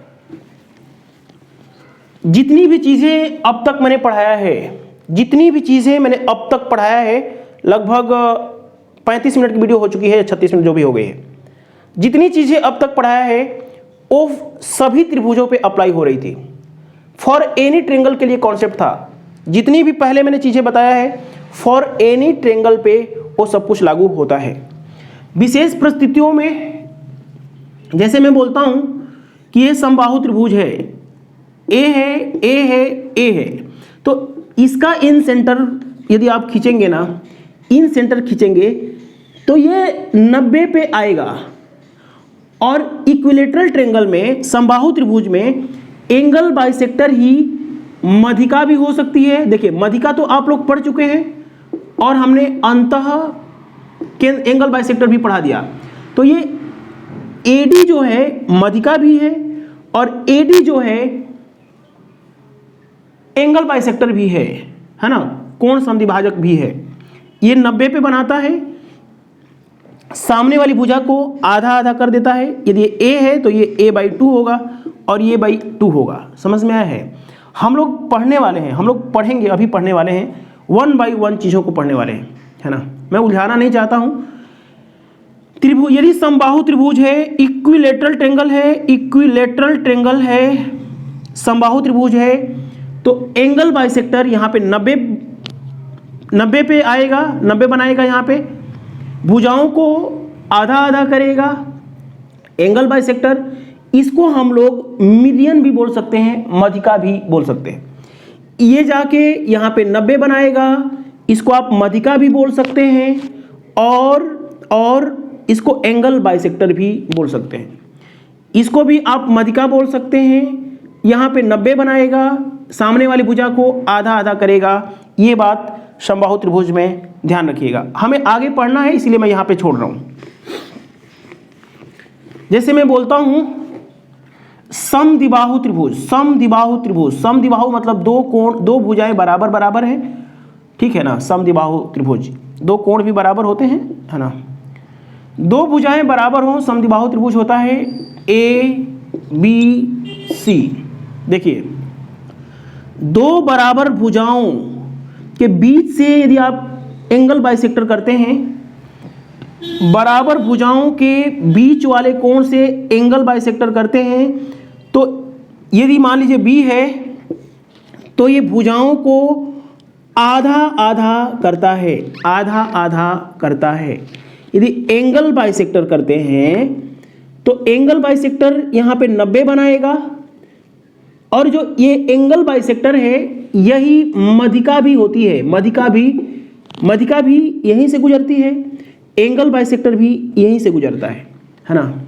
जितनी भी चीजें अब तक मैंने पढ़ाया है, जितनी भी चीजें मैंने अब तक पढ़ाया है, लगभग 35 मिनट की वीडियो हो चुकी है, 36 मिनट जो भी हो गई है, जितनी चीजें अब तक पढ़ाया है वो सभी त्रिभुजों पे अप्लाई हो रही थी। फॉर एनी ट्रायंगल के लिए कॉन्सेप्ट था, जितनी भी पहले मैंने चीजें बताया है फॉर एनी ट्रायंगल पे वो सब कुछ लागू होता है। विशेष परिस्थितियों में जैसे मैं बोलता हूं कि ये समबाहु त्रिभुज है, ए है, ए है, ए है, तो इसका इन सेंटर यदि आप खींचेंगे ना, इन सेंटर खींचेंगे तो ये 90 पे आएगा। और इक्विलेटरल ट्रायंगल में, समबाहु त्रिभुज में एंगल बाइसेक्टर ही मध्यिका भी हो सकती है। देखिए मध्यिका तो आप लोग पढ़ चुके हैं और हमने अंतः एंगल बाइसेक्टर भी पढ़ा दिया। तो ये एडी जो है मध्यिका भी है और एडी जो है एंगल बाइसेक्टर भी है ना, कोण समद्विभाजक भी है। ये 90 पे बनाता है, सामने वाली भुजा को आधा आधा कर देता है। यदि ये ए है तो ये a/2 होगा और ये by2 होगा। समझ में आया है? हम लोग पढ़ने वाले हैं, हम लोग पढ़ेंगे, अभी पढ़ने वाले हैं 1 by 1 चीज़ों को पढ़ने वाले हैं, है ना। मैं उलझाना नहीं चाहता हूं। त्रिभुज, यदि समबाहु त्रिभुज है, इक्विलेटरल ट्रायंगल है, इक्विलेटरल ट्रायंगल है, समबाहु त्रिभुज है, तो एंगल बाइसेक्टर यहाँ पे 90 पे आएगा, 90 बनाएगा। यहाँ पे भुजाओं को आधा आधा करेगा एंगल बाइसेक्टर। इसको हम लोग मीडियन भी बोल सकते हैं, मध्यिका भी बोल सकते हैं। ये जाके यहाँ पे 90 बनाएगा, इसको आप मध्यिका भी बोल सकते हैं और इसको एंगल बाइसेक्टर भी बोल सकते हैं। इसको भी आप मध्यिका बोल सकते हैं। यहाँ पे 90 बनाएगा, सामने वाली भुजा को आधा आधा करेगा। ये बात समबाहु त्रिभुज में ध्यान रखिएगा। हमें आगे पढ़ना है इसलिए मैं यहाँ पे छोड़ रहा हूँ। जैसे मैं बोलता हूँ समद्विबाहु त्रिभुज, समद्विबाहु त्रिभुज, समद्विबाहु मतलब दो कोण, दो भुजाएं बराबर बराबर हैं, ठीक है ना। समद्विबाहु त्रिभुज, दो कोण भी बराबर होते हैं, है ना। दो भुजाएं बराबर हो, समद्विबाहु त्रिभुज होता है ABC। देखिए दो बराबर भुजाओं के बीच से यदि आप एंगल बाइसेक्टर करते हैं, बराबर भुजाओं के बीच वाले कोण से एंगल बाइसेक्टर करते हैं, तो यदि मान लीजिए B है तो ये भुजाओं को आधा आधा करता है, आधा आधा करता है। यदि एंगल बाइसेक्टर करते हैं तो एंगल बाइसेक्टर यहाँ पे 90 बनाएगा, और जो ये एंगल बाइसेक्टर है यही मध्यिका भी होती है, मध्यिका भी यहीं से गुजरती है, एंगल बाइसेक्टर भी यहीं से गुजरता है ना।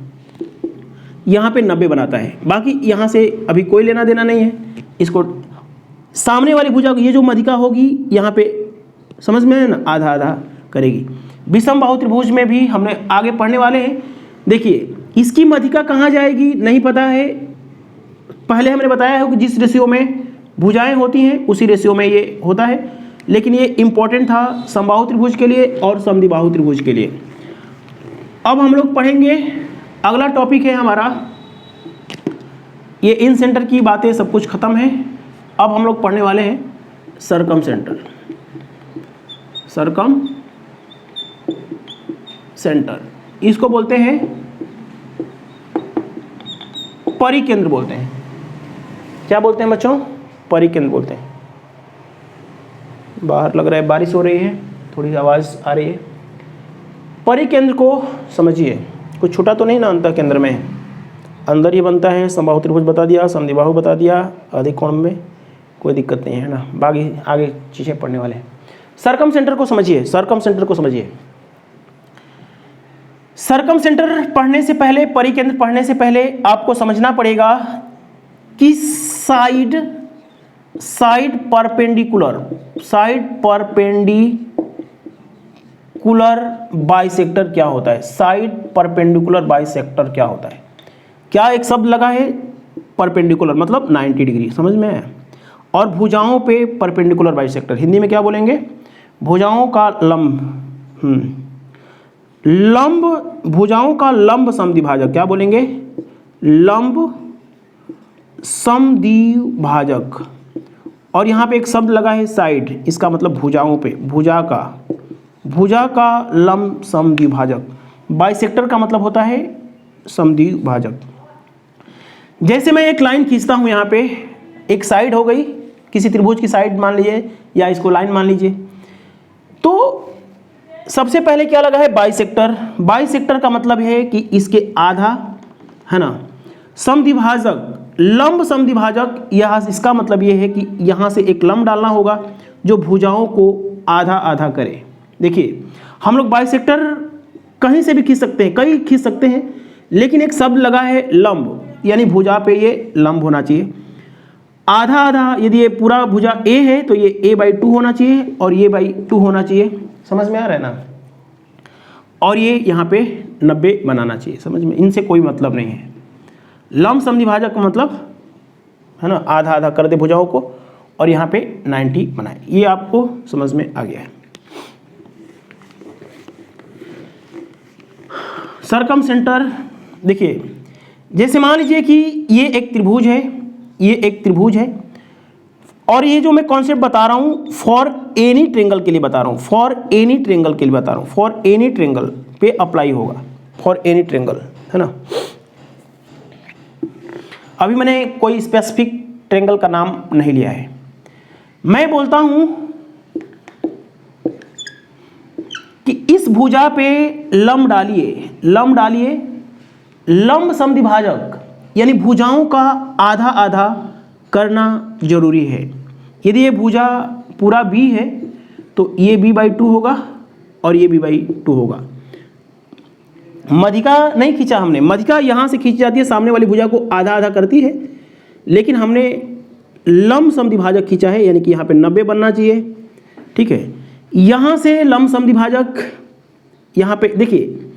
यहाँ पे 90 बनाता है, बाकी यहाँ से अभी कोई लेना देना नहीं है। इसको सामने वाली भुजा, ये जो मध्यिका होगी यहाँ पे समझ में है ना, आधा आधा करेगी। विषम बाहु त्रिभुज में भी हमने आगे पढ़ने वाले हैं। देखिए इसकी मध्यिका कहाँ जाएगी नहीं पता है, पहले हमने बताया है कि जिस रेशियो में भुजाएं होती हैं उसी रेशियो में ये होता है, लेकिन ये इंपॉर्टेंट था समबाहु त्रिभुज के लिए और समद्विबाहु त्रिभुज के लिए। अब हम लोग पढ़ेंगे, अगला टॉपिक है हमारा, ये इन सेंटर की बातें सब कुछ खत्म है। अब हम लोग पढ़ने वाले हैं सरकम सेंटर, इसको बोलते हैं परिकेंद्र बोलते हैं। क्या बोलते हैं बच्चों? परिकेंद्र बोलते हैं। बाहर लग रहा है बारिश हो रही है, थोड़ी आवाज़ आ रही है। परिकेंद्र को समझिए, कुछ छूटा तो नहीं ना अंतः केंद्र में, अंदर ही बनता है। समबाहु त्रिभुज बता दिया, समद्विबाहु बता दिया, अधिक कोण में कोई दिक्कत नहीं है ना, बाकी आगे चीज़ें पढ़ने वाले हैं। सरकम सेंटर को समझिए, सरकम सेंटर पढ़ने से पहले, परिकेंद्र पढ़ने से पहले आपको समझना पड़ेगा कि साइड परपेंडिकुलर बाइसेक्टर क्या होता है। साइड परपेंडिकुलर बाइसेक्टर क्या होता है? क्या एक शब्द लगा है परपेंडिकुलर मतलब 90 डिग्री, समझ में है, और भुजाओं पे परपेंडिकुलर बाइसेक्टर, हिंदी में क्या बोलेंगे? भुजाओं का भुजाओं का लंब समद्विभाजक, क्या बोलेंगे? लंब समद्विभाजक। और यहाँ पे एक शब्द लगा है साइड, इसका मतलब भुजाओं पे, भुजा का लंब समद्विभाजक। बाइसेक्टर का मतलब होता है समद्विभाजक। जैसे मैं एक लाइन खींचता हूँ, यहाँ पे एक साइड हो गई, किसी त्रिभुज की साइड मान लीजिए या इसको लाइन मान लीजिए, तो सबसे पहले क्या लगा है? बाइसेक्टर का मतलब है कि इसके आधा, है ना। समद्विभाजक, लंब समद्विभाजक, यह इसका मतलब यह है कि यहाँ से एक लंब डालना होगा जो भुजाओं को आधा आधा करे। देखिए हम लोग बाइसेक्टर कहीं से भी खींच सकते हैं, कई खींच सकते हैं, लेकिन एक शब्द लगा है लंब, यानी भुजा पे ये लंब होना चाहिए। आधा आधा, यदि ये पूरा भुजा ए है तो ये a/2 होना चाहिए और ये 2 होना चाहिए, समझ में आ रहा है ना। और ये यहाँ पे 90 बनाना चाहिए, समझ में, इनसे कोई मतलब नहीं है। लंब समद्विभाजक का मतलब है ना, आधा आधा कर दे भुजाओं को और यहाँ पे 90 बनाए, ये आपको समझ में आ गया है। सरकम सेंटर देखिए, जैसे मान लीजिए कि ये एक त्रिभुज है, और ये जो मैं कॉन्सेप्ट बता रहा हूँ फॉर एनी ट्रेंगल के लिए बता रहा हूँ, फॉर एनी ट्रेंगल पे अप्लाई होगा, फॉर एनी ट्रेंगल, है ना। अभी मैंने कोई स्पेसिफिक ट्रेंगल का नाम नहीं लिया है। मैं बोलता हूं कि इस भुजा पे लंब डालिए, लंब समद्विभाजक, यानी भुजाओं का आधा आधा करना जरूरी है। यदि ये भुजा पूरा b है तो ये b/2 होगा और ये b/2 होगा। मध्यिका नहीं खींचा हमने, मध्यिका यहाँ से खींची जाती है, सामने वाली भुजा को आधा आधा करती है, लेकिन हमने लंब समद्विभाजक खींचा है, यानी कि यहाँ पे 90 बनना चाहिए, ठीक है। यहाँ से लंब समद्विभाजक, यहाँ पे देखिए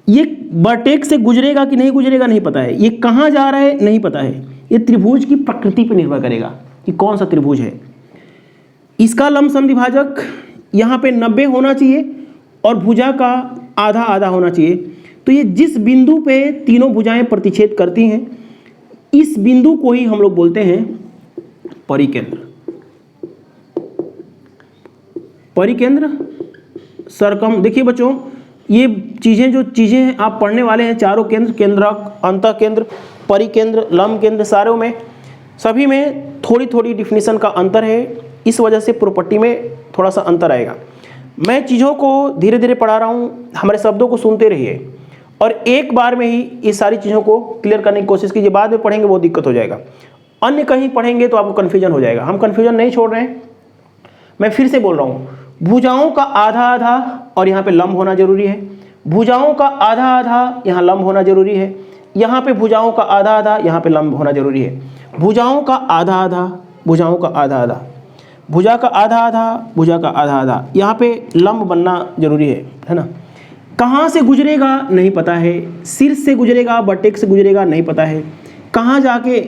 ये वर्टेक्स से गुजरेगा कि नहीं गुजरेगा नहीं पता है, ये कहाँ जा रहा है नहीं पता है, ये त्रिभुज की प्रकृति पर निर्भर करेगा कि कौन सा त्रिभुज है। इसका लंब समद्विभाजक यहाँ पे 90 होना चाहिए और भुजा का आधा आधा होना चाहिए। तो ये जिस बिंदु पे तीनों भुजाएं प्रतिच्छेद करती हैं, इस बिंदु को ही हम लोग बोलते हैं परिकेंद्र सरकम। देखिए बच्चों, ये जो चीज़ें आप पढ़ने वाले हैं, चारों केंद्र, केंद्रक, अंतः केंद्र, परिकेंद्र, लंब केंद्र, सारों में सभी में थोड़ी थोड़ी डिफिनीशन का अंतर है, इस वजह से प्रॉपर्टी में थोड़ा सा अंतर आएगा। मैं चीज़ों को धीरे धीरे पढ़ा रहा हूँ, हमारे शब्दों को सुनते रहिए और एक बार में ही ये सारी चीज़ों को क्लियर करने की कोशिश कीजिए। बाद में पढ़ेंगे बहुत दिक्कत हो जाएगा, अन्य कहीं पढ़ेंगे तो आपको कन्फ्यूजन हो जाएगा। हम कन्फ्यूजन नहीं छोड़ रहे हैं, मैं फिर से बोल रहा हूँ, भुजाओं का आधा आधा और यहाँ पे लंब होना जरूरी है, भुजाओं का आधा आधा यहाँ लंब होना जरूरी है, यहाँ पे भुजाओं का आधा आधा यहाँ पे लंब होना जरूरी है, भुजाओं का आधा आधा, भुजाओं का आधा आधा, भुजा का आधा आधा, भुजा का आधा आधा, यहाँ पे लंब बनना जरूरी है ना। कहाँ से गुजरेगा नहीं पता है, शीर्ष से गुजरेगा वर्टेक्स से गुजरेगा नहीं पता है, कहाँ जाके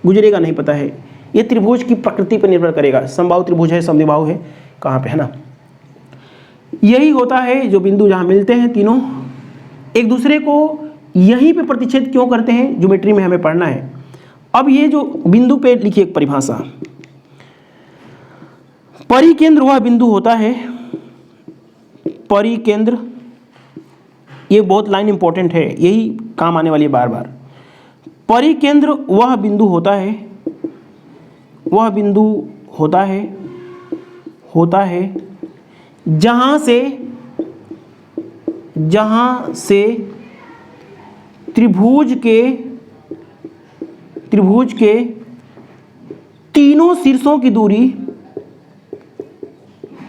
गुजरेगा नहीं पता है। ये त्रिभुज की प्रकृति पर निर्भर करेगा, समबाहु त्रिभुज है, समद्विबाहु है, कहाँ पे है ना। यही होता है जो बिंदु जहाँ मिलते हैं तीनों एक दूसरे को यहीं पे प्रतिच्छेद क्यों करते हैं, ज्योमेट्री में हमें पढ़ना है। अब ये जो बिंदु पे लिखिए एक परिभाषा, परिकेंद्र वह बिंदु होता है, परिकेंद्र, ये बहुत लाइन इंपॉर्टेंट है, यही काम आने वाली है बार बार। परिकेंद्र वह बिंदु होता है, वह बिंदु होता है जहां से त्रिभुज के तीनों शीर्षों की दूरी,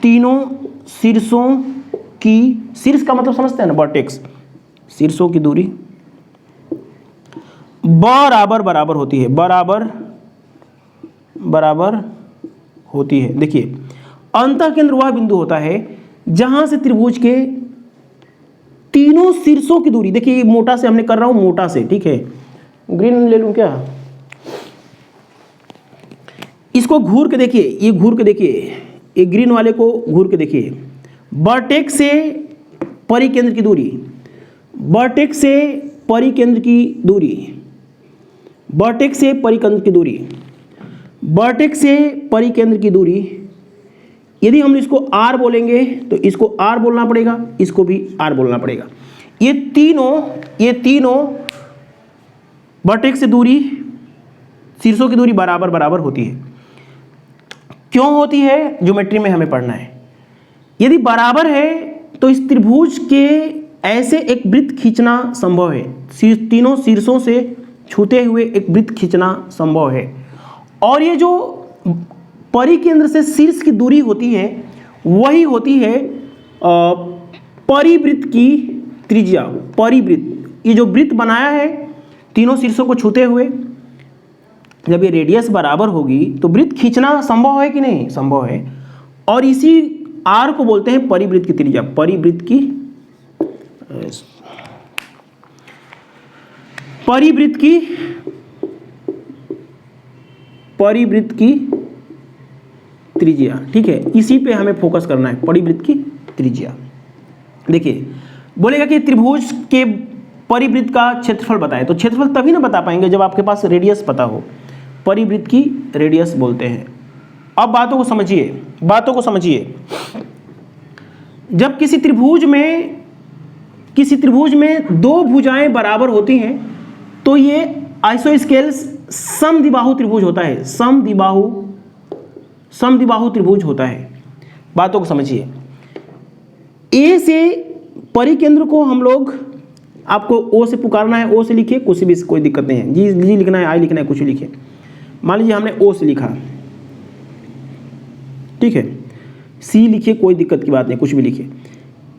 तीनों शीर्षों की, शीर्ष का मतलब समझते हैं ना, वर्टेक्स, शीर्षों की दूरी बराबर बराबर होती है, बराबर होती है। देखिए अंतःकेंद्र वह बिंदु होता है जहां से त्रिभुज के तीनों शीर्षों की दूरी, देखिए मोटा से हमने कर रहा हूं, मोटा से, ठीक है, ग्रीन ले लूं क्या, इसको घूर के देखिए, ये घूर के देखिए, ये ग्रीन वाले को घूर के देखिए, वर्टेक्स से परिकेंद्र की दूरी, वर्टेक्स से परिकेंद्र की दूरी, वर्टेक्स से परिकेंद्र की दूरी, वर्टेक्स से परिकेंद्र की दूरी, यदि हम इसको r बोलेंगे तो इसको r बोलना पड़ेगा, इसको भी r बोलना पड़ेगा। ये तीनों वर्टेक्स से दूरी, शीर्षों की दूरी बराबर बराबर होती है। क्यों होती है, ज्योमेट्री में हमें पढ़ना है। यदि बराबर है तो इस त्रिभुज के ऐसे एक वृत्त खींचना संभव है, तीनों शीर्षों से छूते हुए एक वृत्त खींचना संभव है। और ये जो परिकेंद्र से शीर्ष की दूरी होती है वही होती है परिवृत्त की त्रिज्या। परिवृत्त, ये जो वृत्त बनाया है तीनों शीर्षों को छूते हुए, जब ये रेडियस बराबर होगी तो वृत्त खींचना संभव है कि नहीं, संभव है। और इसी r को बोलते हैं परिवृत्त की त्रिज्या, परिवृत्त की त्रिज्या, ठीक है, इसी पे हमें फोकस करना है, परिवृत्त की त्रिज्या। देखिए बोलेगा कि त्रिभुज के परिवृत्त का क्षेत्रफल बताएं, तो क्षेत्रफल तभी ना बता पाएंगे जब आपके पास रेडियस पता हो, परिवृत्त की रेडियस बोलते हैं। अब बातों को समझिए, जब किसी त्रिभुज में दो भुजाएं बराबर होती हैं तो ये आइसोस्केल्स समद्विबाहु त्रिभुज होता है, समद्विबाहु त्रिभुज होता है। बातों को समझिए, ए से परिकेंद्र को हम लोग, आपको ओ से पुकारना है, ओ से लिखिए, कुछ भी कोई दिक्कत नहीं है, जी लिखना है, आई लिखना है, कुछ भी लिखिए। मान लीजिए हमने ओ से लिखा, ठीक है, सी लिखिए, कोई दिक्कत की बात नहीं, कुछ भी लिखिए।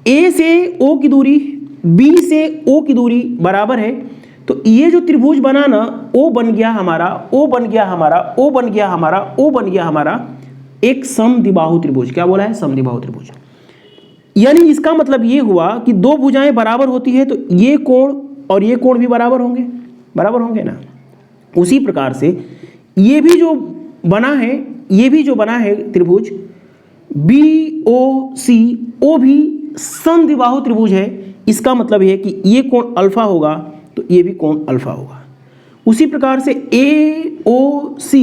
ए से ओ की दूरी, बी से ओ की दूरी बराबर है, तो ये जो त्रिभुज बना ना, ओ बन गया हमारा, ओ बन गया हमारा, ओ बन गया हमारा, ओ बन गया हमारा एक समद्विबाहु त्रिभुज। क्या बोला है, समद्विबाहु त्रिभुज। यानी इसका मतलब ये हुआ कि दो भुजाएं बराबर होती है तो ये कोण और ये कोण भी बराबर होंगे ना। उसी प्रकार से ये भी जो बना है त्रिभुज BOC, ओ भी समद्विबाहु त्रिभुज है। इसका मतलब है कि ये कोण अल्फा होगा तो ये भी कोण अल्फा होगा। उसी प्रकार से AOC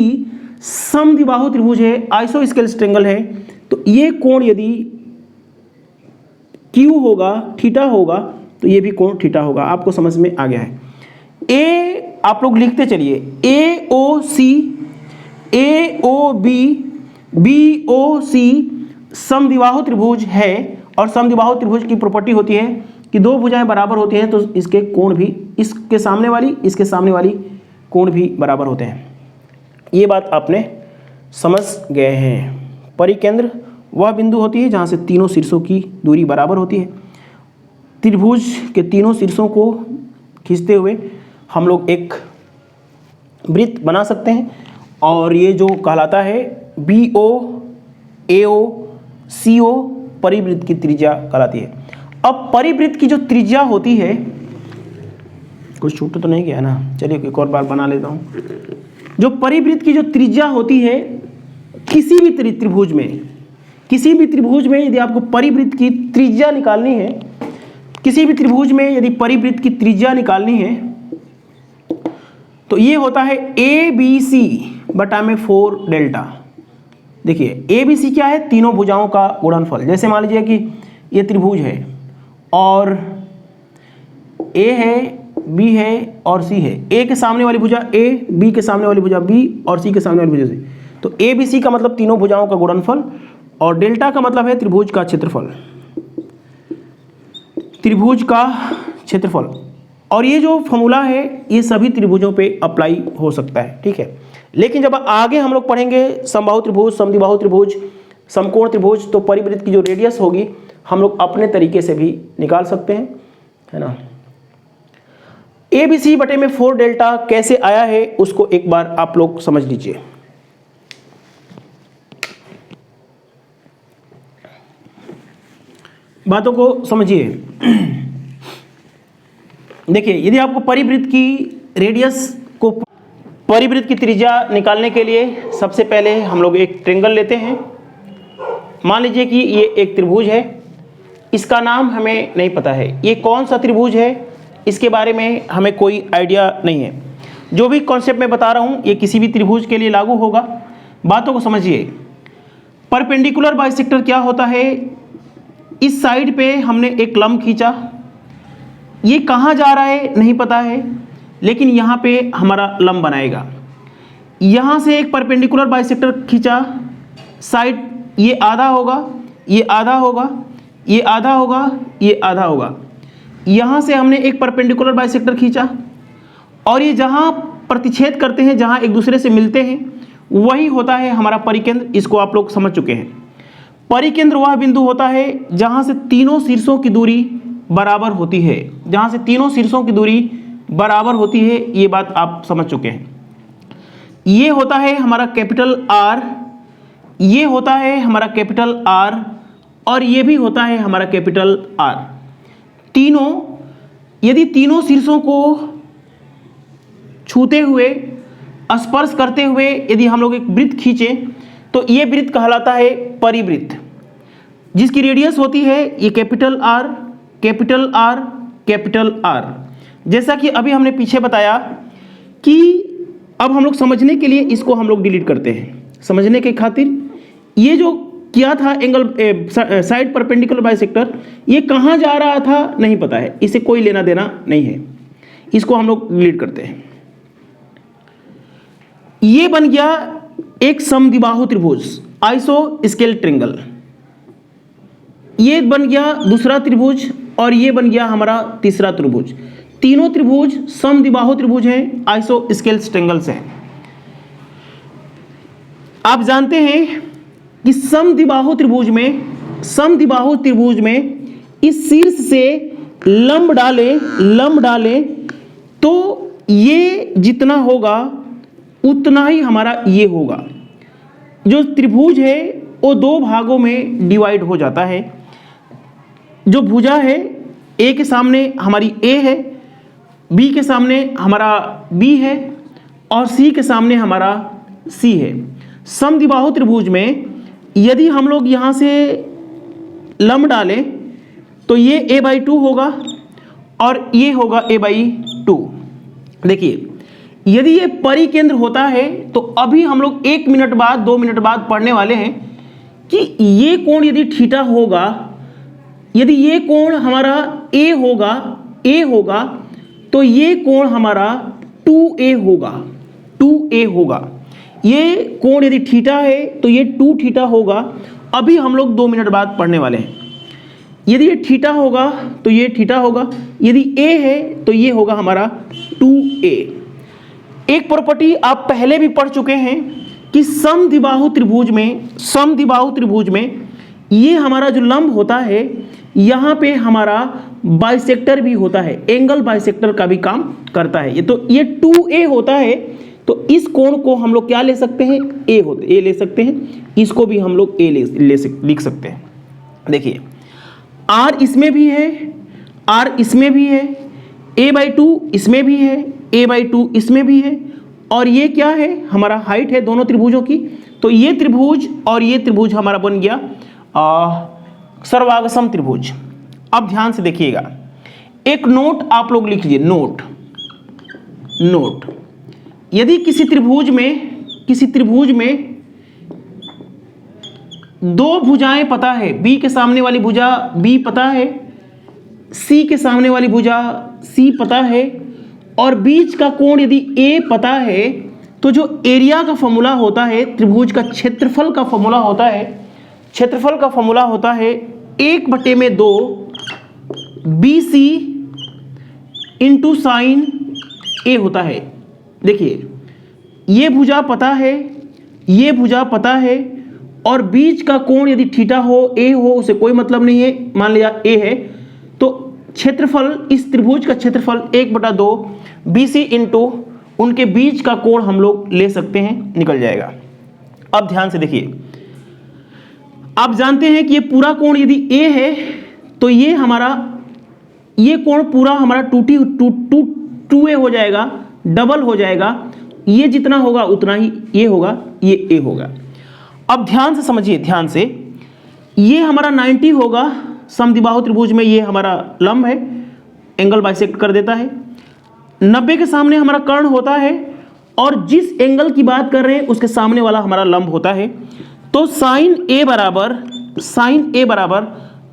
समद्विबाहु त्रिभुज है, आइसोस्केलेस ट्रायंगल है, तो ये कोण यदि Q होगा, थीटा होगा, तो ये भी कोण थीटा होगा। आपको समझ में आ गया है। ए आप लोग लिखते चलिए, AOC, AOB, BOC समद्विबाहु त्रिभुज है और समद्विबाहु त्रिभुज की प्रॉपर्टी होती है कि दो भुजाएं बराबर होती हैं तो इसके कोण भी, इसके सामने वाली कोण भी बराबर होते हैं। ये बात आपने समझ गए हैं। परिकेंद्र वह बिंदु होती है जहाँ से तीनों शीर्षों की दूरी बराबर होती है। त्रिभुज के तीनों शीर्षों को खींचते हुए हम लोग एक वृत्त बना सकते हैं और ये जो कहलाता है BO AO CO परिवृत्त की त्रिज्या कहलाती है। अब परिवृत्त की जो त्रिज्या होती है, कुछ छूट तो नहीं गया ना, चलिए एक और बार बना लेता हूँ। जो परिवृत्त की जो त्रिज्या होती है किसी भी त्रिभुज में यदि आपको परिवृत्त की त्रिज्या निकालनी है, किसी भी त्रिभुज में यदि परिवृत्त की त्रिज्या निकालनी है तो ये होता है ABC बटा में 4 डेल्टा। देखिए ABC क्या है, तीनों भुजाओं का गुणनफल। जैसे मान लीजिए कि ये त्रिभुज है और A है, B है और C है। A के सामने वाली भुजा A, B के सामने वाली भुजा B और C के सामने वाली भुजा C। तो ABC का मतलब तीनों भुजाओं का गुणनफल और डेल्टा का मतलब है त्रिभुज का क्षेत्रफल, त्रिभुज का क्षेत्रफल। और ये जो फॉर्मूला है ये सभी त्रिभुजों पे अप्लाई हो सकता है, ठीक है। लेकिन जब आगे हम लोग पढ़ेंगे समबाहु त्रिभुज, समद्विबाहु त्रिभुज, समकोण त्रिभुज, तो परिवृत्त की जो रेडियस होगी हम लोग अपने तरीके से भी निकाल सकते हैं, है ना। ABC बटे में 4 डेल्टा कैसे आया है उसको एक बार आप लोग समझ लीजिए। बातों को समझिए। देखिए यदि आपको परिवृत्त की रेडियस को, परिवृत्त की त्रिज्या निकालने के लिए सबसे पहले हम लोग एक ट्रायंगल लेते हैं। मान लीजिए कि ये एक त्रिभुज है, इसका नाम हमें नहीं पता है, ये कौन सा त्रिभुज है इसके बारे में हमें कोई आइडिया नहीं है। जो भी कॉन्सेप्ट मैं बता रहा हूँ ये किसी भी त्रिभुज के लिए लागू होगा। बातों को समझिए। परपेंडिकुलर बाइसेक्टर क्या होता है, इस साइड पे हमने एक लंब खींचा, ये कहाँ जा रहा है नहीं पता है, लेकिन यहाँ पे हमारा लंब बनाएगा। यहाँ से एक परपेंडिकुलर बाइसेक्टर खींचा, साइड ये आधा होगा, ये आधा होगा, ये आधा होगा, ये आधा होगा। यहाँ से हमने एक परपेंडिकुलर बाइसेक्टर खींचा और ये जहाँ प्रतिच्छेद करते हैं, जहाँ एक दूसरे से मिलते हैं, वही होता है हमारा परिकेंद्र। इसको आप लोग समझ चुके हैं। परिकेंद्र वह बिंदु होता है जहाँ से तीनों शीर्षों की दूरी बराबर होती है, जहाँ से तीनों शीर्षों की दूरी बराबर होती है, ये बात आप समझ चुके हैं। ये होता है हमारा कैपिटल R, ये होता है हमारा कैपिटल R और ये भी होता है हमारा कैपिटल R। तीनों, यदि तीनों शीर्षों को छूते हुए, स्पर्श करते हुए यदि हम लोग एक वृत्त खींचें तो ये वृत्त कहलाता है परिवृत्त, जिसकी रेडियस होती है ये capital R, capital R, capital R। जैसा कि अभी हमने पीछे बताया कि अब हम लोग समझने के लिए इसको हम लोग डिलीट करते हैं। समझने के खातिर ये जो किया था एंगल साइड परपेंडिकुलर बाइसेक्टर, ये कहाँ जा रहा था नहीं पता है, इसे कोई लेना देना नहीं है, इसको हम लोग डिलीट करते हैं। ये बन गया एक समद्विबाहु त्रिभुज, आइसोस्केल ट्रायंगल। ये बन गया दूसरा त्रिभुज और ये बन गया हमारा तीसरा त्रिभुज। तीनों त्रिभुज समद्विबाहु त्रिभुज हैं, आइसोस्केल ट्रायंगल्स हैं। आप जानते हैं कि समद्विबाहु त्रिभुज में इस शीर्ष से लंब डालें तो ये जितना होगा उतना ही हमारा ये होगा। जो त्रिभुज है वो दो भागों में डिवाइड हो जाता है। जो भुजा है A के सामने हमारी A है, B के सामने हमारा B है और C के सामने हमारा C है। समद्विबाहु त्रिभुज में यदि हम लोग यहाँ से लंब डालें तो ये a/2 होगा और ये होगा a/2। देखिए यदि ये परिकेंद्र होता है तो अभी हम लोग 1 मिनट बाद 2 मिनट बाद पढ़ने वाले हैं कि ये कोण यदि थीटा होगा, यदि ये कोण हमारा A होगा तो ये कोण हमारा 2A होगा। ये कोण यदि थीटा है तो ये 2 थीटा होगा अभी हम लोग 2 मिनट बाद पढ़ने वाले हैं। यदि ये थीटा होगा तो ये थीटा होगा, यदि ए है तो ये होगा हमारा 2a। एक प्रॉपर्टी आप पहले भी पढ़ चुके हैं कि समद्विबाहु त्रिभुज में ये हमारा जो लंब होता है यहाँ पे हमारा बाइसेक्टर भी होता है, एंगल बाइसेक्टर का भी काम करता है। ये 2a होता है, तो इस कोण को हम लोग क्या ले सकते हैं, a ले सकते हैं, इसको भी हम लोग a लिख सकते हैं। देखिए r इसमें भी है, r इसमें भी है, a/2 इसमें भी है, a/2 इसमें भी है, और ये क्या है, हमारा हाइट है दोनों त्रिभुजों की। तो ये त्रिभुज और ये त्रिभुज हमारा बन गया सर्वागसम त्रिभुज। अब ध्यान से देखिएगा, एक नोट आप लोग लिख लीजिए, नोट। यदि किसी त्रिभुज में दो भुजाएं पता है, B के सामने वाली भुजा B पता है, C के सामने वाली भुजा C पता है, और बीच का कोण यदि A पता है, तो जो एरिया का फॉर्मूला होता है, त्रिभुज का क्षेत्रफल का फॉर्मूला होता है 1/2 BC इंटू साइन A होता है। देखिए ये भुजा पता है, ये भुजा पता है, और बीच का कोण यदि थीटा हो, A हो, उसे कोई मतलब नहीं है, मान लिया A है, तो क्षेत्रफल, इस त्रिभुज का क्षेत्रफल 1/2 BC इंटू उनके बीच का कोण हम लोग ले सकते हैं, निकल जाएगा। अब ध्यान से देखिए, आप जानते हैं कि ये पूरा कोण यदि A है तो ये कोण पूरा हमारा 2a हो जाएगा, डबल हो जाएगा, ये जितना होगा उतना ही ये होगा, ये A होगा। अब ध्यान से समझिए, ध्यान से, ये हमारा 90 होगा, समद्विबाहु त्रिभुज में ये हमारा लंब है, एंगल बाइसेक्ट कर देता है। 90 के सामने हमारा कर्ण होता है, और जिस एंगल की बात कर रहे हैं उसके सामने वाला हमारा लंब होता है। तो साइन A बराबर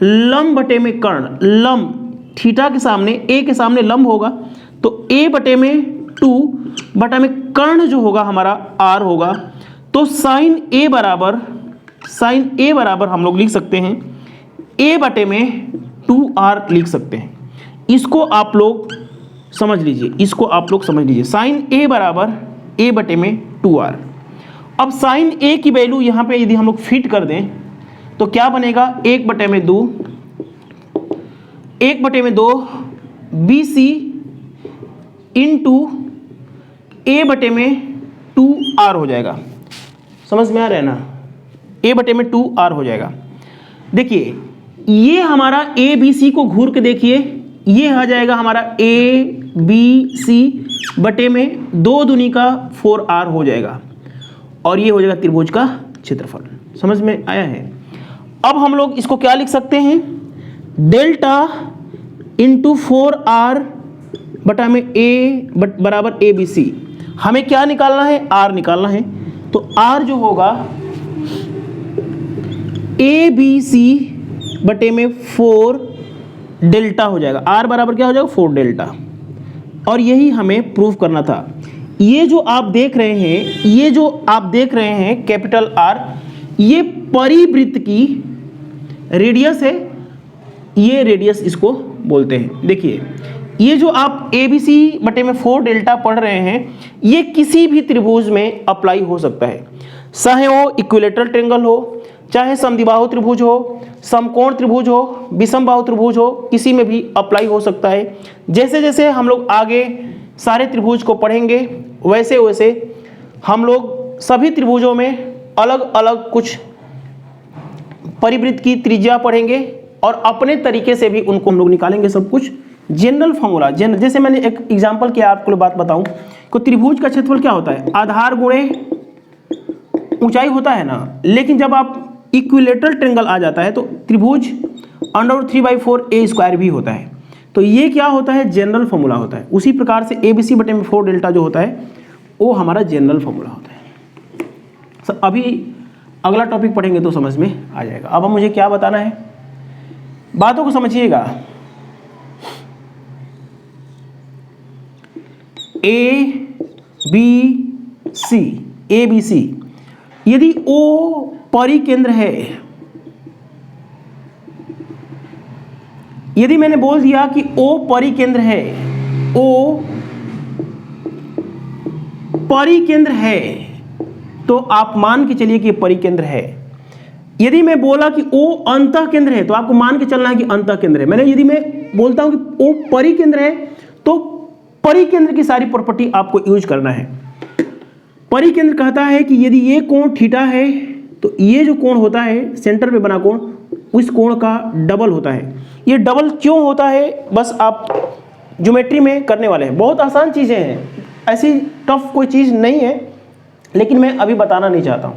लंब बटे में कर्ण, लंब थीटा के सामने, A के सामने लंब होगा, तो A/2 बटा में कर्ण जो होगा हमारा R होगा। तो साइन A बराबर हम लोग लिख सकते हैं A/2R लिख सकते हैं। इसको आप लोग समझ लीजिए, साइन A बराबर A/2R। अब साइन A की वैल्यू यहाँ पे यदि हम लोग फिट कर दें तो क्या बनेगा, 1/2 BC इंटू A/2R हो जाएगा। समझ में आ रहा है ना, A/2R हो जाएगा। देखिए ये हमारा ABC को घूर के देखिए, ये आ जाएगा हमारा ABC बटे में 2 दूनी का 4R हो जाएगा, और ये हो जाएगा त्रिभुज का क्षेत्रफल। समझ में आया है। अब हम लोग इसको क्या लिख सकते हैं, डेल्टा इंटू 4R बटा में A बराबर ABC। हमें क्या निकालना है, R निकालना है। तो R जो होगा ABC बटे में 4 डेल्टा हो जाएगा। R बराबर क्या हो जाएगा, 4 डेल्टा। और यही हमें प्रूव करना था। ये जो आप देख रहे हैं कैपिटल R, ये परिवृत्त की रेडियस है, ये रेडियस इसको बोलते हैं। देखिए ये जो आप ABC बटे में 4 डेल्टा पढ़ रहे हैं, ये किसी भी त्रिभुज में अप्लाई हो सकता है, चाहे वो इक्विलेटरल ट्रायंगल हो, चाहे समद्विबाहु त्रिभुज हो, समकोण त्रिभुज हो, विषमबाहु त्रिभुज हो, किसी में भी अप्लाई हो सकता है। जैसे जैसे हम लोग आगे सारे त्रिभुज को पढ़ेंगे, वैसे वैसे हम लोग सभी त्रिभुजों में अलग अलग कुछ परिवृत्त की त्रिज्या पढ़ेंगे, और अपने तरीके से भी उनको हम लोग निकालेंगे सब कुछ। जनरल फॉर्मूला, जैसे मैंने एक एग्जांपल किया, आपको बात बताऊं कि त्रिभुज का क्षेत्रफल क्या होता है, आधार गुणे ऊंचाई होता है ना। लेकिन जब आप इक्विलेटरल ट्रायंगल आ जाता है तो त्रिभुज √3/4a² भी होता है। तो ये क्या होता है, जनरल फॉर्मूला होता है। उसी प्रकार से ABC बटे में 4 डेल्टा जो होता है वो हमारा जनरल फॉर्मूला होता है। अभी अगला टॉपिक पढ़ेंगे तो समझ में आ जाएगा। अब मुझे क्या बताना है, बातों को समझिएगा। ABC यदि O परिकेंद्र है, यदि मैंने बोल दिया कि O परिकेंद्र है, O परिकेंद्र है, तो आप मान के चलिए कि परिकेंद्र है। यदि मैं बोला कि O अंतः केंद्र है, तो आपको मान के चलना है कि अंतः केंद्र है। यदि मैं बोलता हूं कि O परिकेंद्र है, तो परिकेंद्र की सारी प्रॉपर्टी आपको यूज करना है। परिकेंद्र कहता है कि यदि ये कोण थीटा है, तो ये जो कोण होता है सेंटर पे बना कोण, उस कोण का डबल होता है। ये डबल क्यों होता है, बस आप ज्योमेट्री में करने वाले हैं। बहुत आसान चीज़ें हैं, ऐसी टफ कोई चीज़ नहीं है, लेकिन मैं अभी बताना नहीं चाहता हूँ,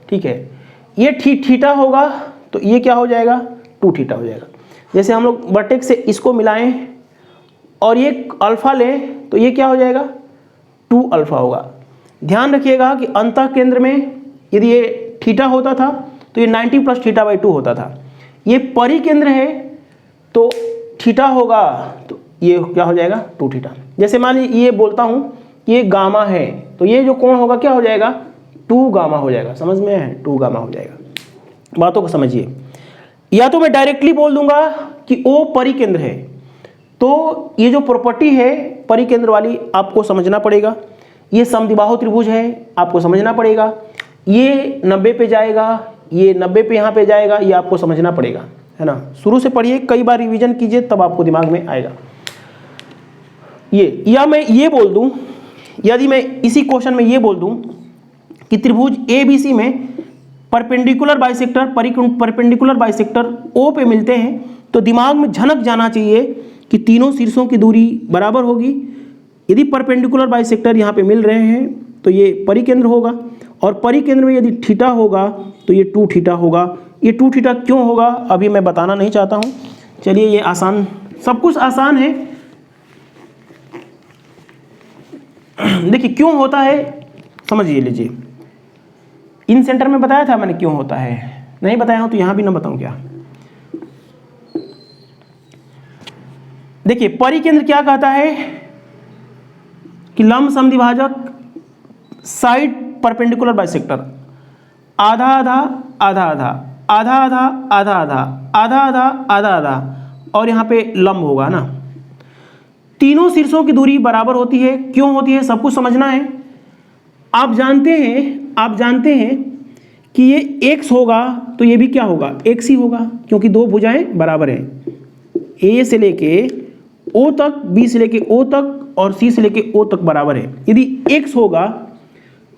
ठीक है। ये थीटा होगा तो ये क्या हो जाएगा, 2 थीटा हो जाएगा। जैसे हम लोग वर्टेक्स से इसको मिलाएं और ये अल्फा लें, तो ये क्या हो जाएगा, 2 अल्फा होगा। ध्यान रखिएगा कि अंतः केंद्र में यदि ये थीटा होता था तो ये 90 + θ/2 होता था। ये परिकेंद्र है तो थीटा होगा, तो ये क्या हो जाएगा, 2 थीटा। जैसे मान लीजिए ये बोलता हूँ कि ये गामा है, तो ये जो कोण होगा क्या हो जाएगा, 2 गामा हो जाएगा। समझ में है, 2 गामा हो जाएगा। बातों को समझिए। या तो मैं डायरेक्टली बोल दूंगा कि O परिकेंद्र है, तो ये जो प्रॉपर्टी है परिकेंद्र वाली आपको समझना पड़ेगा। ये समद्विबाहु त्रिभुज है, आपको समझना पड़ेगा। ये 90 पे जाएगा, ये 90 पे यहाँ पे जाएगा, ये आपको समझना पड़ेगा, है ना। शुरू से पढ़िए, कई बार रिवीजन कीजिए, तब आपको दिमाग में आएगा ये। या मैं ये बोल दूं, यदि मैं इसी क्वेश्चन में ये बोल दूं कि त्रिभुज ABC में परपेंडिकुलर बाइसेक्टर O पे मिलते हैं, तो दिमाग में झनक जाना चाहिए कि तीनों शीर्षों की दूरी बराबर होगी। यदि परपेंडिकुलर बाइसेक्टर यहाँ पे मिल रहे हैं तो ये परिकेंद्र होगा, और परिकेंद्र में यदि थीटा होगा तो ये 2 थीटा होगा। ये 2 थीटा क्यों होगा अभी मैं बताना नहीं चाहता हूँ। चलिए, ये आसान, सब कुछ आसान है। देखिए क्यों होता है, समझिए लीजिए। इन सेंटर में बताया था मैंने क्यों होता है, नहीं बताया हूं तो यहां भी ना बताऊं क्या। देखिए परिकेंद्र क्या कहता है कि लंब समद्विभाजक साइड परपेंडिकुलर बाइसेक्टर, आधा आधा आधा आधा आधा आधा आधा आधा आधा आधा आधा आधा, और यहाँ पे लंब होगा ना। तीनों शीर्षों की दूरी बराबर होती है। क्यों होती है, सब कुछ समझना है। आप जानते हैं कि ये x होगा तो ये भी क्या होगा, x ही होगा, क्योंकि 2 भुजाएं बराबर हैं। A से लेके O तक, B से लेके O तक और C से लेके O तक बराबर है। यदि x होगा,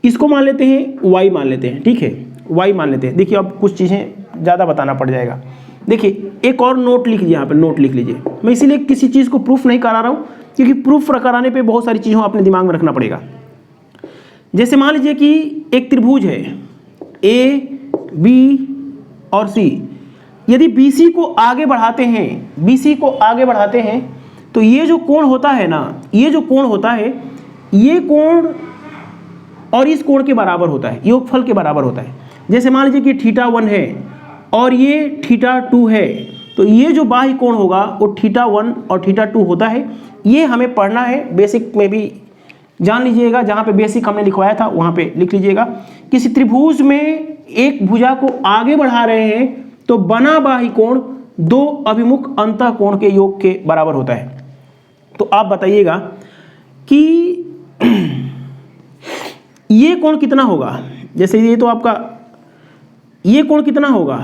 इसको मान लेते हैं y मान लेते हैं, ठीक है, y मान लेते हैं। देखिए अब कुछ चीज़ें ज़्यादा बताना पड़ जाएगा। देखिए एक और नोट लिख लीजिए, यहाँ पे नोट लिख लीजिए। मैं इसीलिए किसी चीज़ को प्रूफ नहीं करा रहा हूँ, क्योंकि प्रूफ कराने पे बहुत सारी चीज़ों अपने दिमाग में रखना पड़ेगा। जैसे मान लीजिए कि एक त्रिभुज है A, B और C। यदि BC को आगे बढ़ाते हैं, तो ये जो कोण होता है ना, ये कोण और इस कोण के बराबर होता है, योगफल के बराबर होता है। जैसे मान लीजिए कि θ1 है और ये θ2 है, तो ये जो बाह्य कोण होगा वो θ1 और θ2 होता है। ये हमें पढ़ना है, बेसिक में भी जान लीजिएगा, जहाँ पे बेसिक हमने लिखवाया था वहाँ पे लिख लीजिएगा। किसी त्रिभुज में एक भुजा को आगे बढ़ा रहे हैं तो बना बाह्य कोण 2 अभिमुख अंतः कोण के योग के बराबर होता है। तो आप बताइएगा कि ये कोण कितना होगा। जैसे ये तो आपका ये कोण कितना होगा,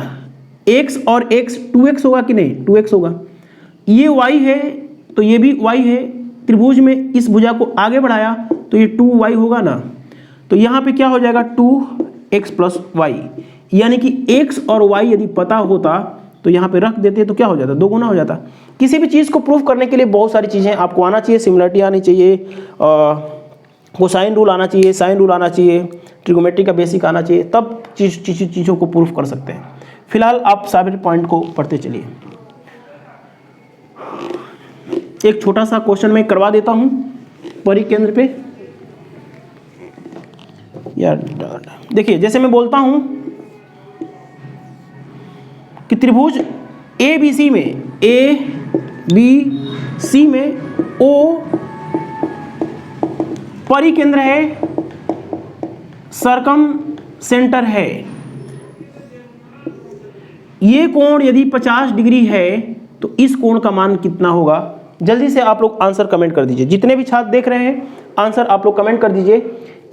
x और x 2x होगा कि नहीं, 2x होगा। ये y है तो ये भी y है। त्रिभुज में इस भुजा को आगे बढ़ाया तो ये 2y होगा ना, तो यहाँ पे क्या हो जाएगा 2x + y, यानी कि x और y यदि पता होता तो यहाँ पे रख देते तो क्या हो जाता, 2 गुना हो जाता। किसी भी चीज़ को प्रूफ करने के लिए बहुत सारी चीज़ें आपको आना चाहिए। सिमिलरिटी आनी चाहिए, कोसाइन रूल आना चाहिए, साइन रूल आना चाहिए, ट्रिगोमेट्री का बेसिक आना चाहिए, तब चीज़ों को प्रूफ कर सकते हैं। फिलहाल आप सारे पॉइंट को पढ़ते चलिए। एक छोटा सा क्वेश्चन मैं करवा देता हूं परिकेंद्र पे। यार देखिए, जैसे मैं बोलता हूं कि त्रिभुज ABC में O परिकेंद्र है, सरकम सेंटर है। ये कोण यदि 50 डिग्री है तो इस कोण का मान कितना होगा? जल्दी से आप लोग आंसर कमेंट कर दीजिए। जितने भी छात्र देख रहे हैं आंसर आप लोग कमेंट कर दीजिए।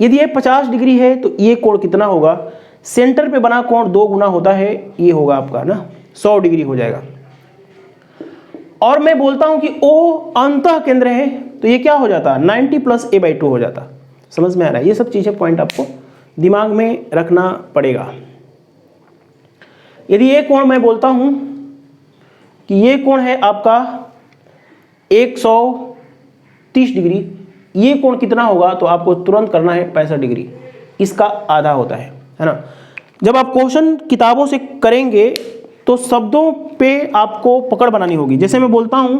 यदि ये 50 डिग्री है तो ये कोण कितना होगा? सेंटर पे बना कोण 2 गुना होता है, ये होगा आपका ना 100 डिग्री हो जाएगा। और मैं बोलता हूं कि O अंतः केंद्र है तो ये क्या हो जाता? 90 + a/2 हो जाता। समझ में आ रहा है? ये सब चीजें पॉइंट आपको दिमाग में रखना पड़ेगा। यदि ये कोण मैं बोलता हूं कि ये कोण है आपका 130 डिग्री, ये कोण कितना होगा? तो आपको तुरंत करना है 65 डिग्री, इसका आधा होता है ना। जब आप क्वेश्चन किताबों से करेंगे तो शब्दों पे आपको पकड़ बनानी होगी। जैसे मैं बोलता हूं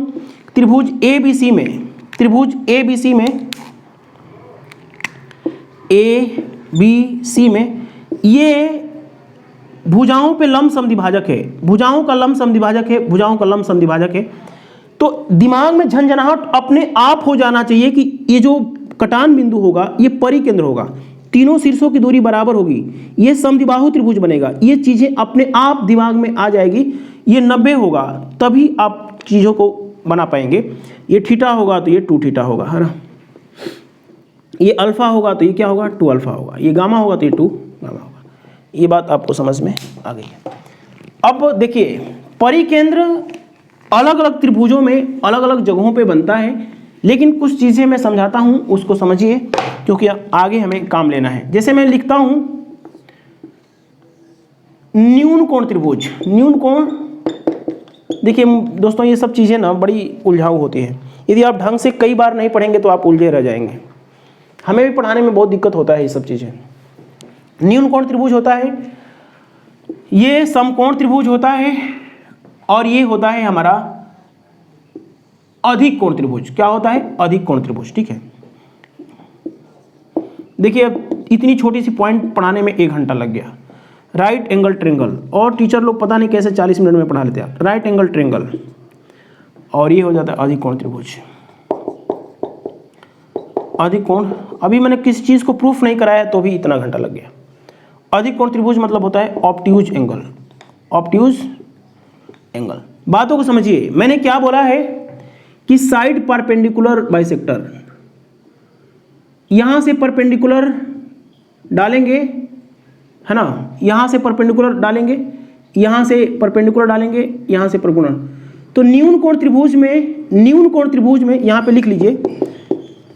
त्रिभुज ABC में, त्रिभुज ABC में ये भुजाओं पे लंब समद्विभाजक है, भुजाओं का लंब समद्विभाजक है, भुजाओं का लंब समद्विभाजक है। तो दिमाग में झंझनाहट अपने आप हो जाना चाहिए कि ये जो कटान बिंदु होगा ये परिकेंद्र होगा, तीनों शीर्षों की दूरी बराबर होगी, ये समद्विबाहु त्रिभुज बनेगा। ये चीजें अपने आप दिमाग में आ जाएगी। ये 90 होगा तभी आप चीजों को बना पाएंगे। ये थीटा होगा तो ये 2 थीटा होगा, है ना। ये अल्फा होगा तो ये क्या होगा? 2 अल्फा होगा। ये गामा होगा तो ये 2 गामा होगा। ये बात आपको समझ में आ गई है। अब देखिए परिकेंद्र अलग अलग त्रिभुजों में अलग अलग जगहों पे बनता है, लेकिन कुछ चीजें मैं समझाता हूं उसको समझिए क्योंकि आगे हमें काम लेना है। जैसे मैं लिखता हूं न्यून कोण त्रिभुज, न्यून कोण। देखिए दोस्तों ये सब चीजें ना बड़ी उलझाऊ होती है। यदि आप ढंग से कई बार नहीं पढ़ेंगे तो आप उलझे रह जाएंगे। हमें भी पढ़ाने में बहुत दिक्कत होता है ये सब चीजें। न्यून कोण त्रिभुज होता है, ये समकोण त्रिभुज होता है, और ये होता है हमारा अधिक कोण त्रिभुज। क्या होता है? अधिक कोण त्रिभुज। ठीक है, देखिए इतनी छोटी सी पॉइंट पढ़ाने में 1 घंटा लग गया। राइट एंगल ट्रायंगल, और टीचर लोग पता नहीं कैसे 40 मिनट में पढ़ा लेते हैं। राइट एंगल ट्रायंगल, और ये हो जाता है अधिक कोण त्रिभुज। अधिक कोण, अभी मैंने किसी चीज को प्रूफ नहीं कराया तो भी इतना घंटा लग गया। अधिक कोण त्रिभुज मतलब होता है ऑब्ट्यूज एंगल, ऑब्ट्यूज एंगल। बातों को समझिए, मैंने क्या बोला है कि साइड परपेंडिकुलर बाइसेक्टर, यहां से परपेंडिकुलर डालेंगे, है ना, यहां से परपेंडिकुलर डालेंगे, यहां से परपेंडिकुलर डालेंगे, यहां से परपेंडिकुलर। तो न्यून कोण त्रिभुज में, न्यून कोण त्रिभुज में यहां पे लिख लीजिए,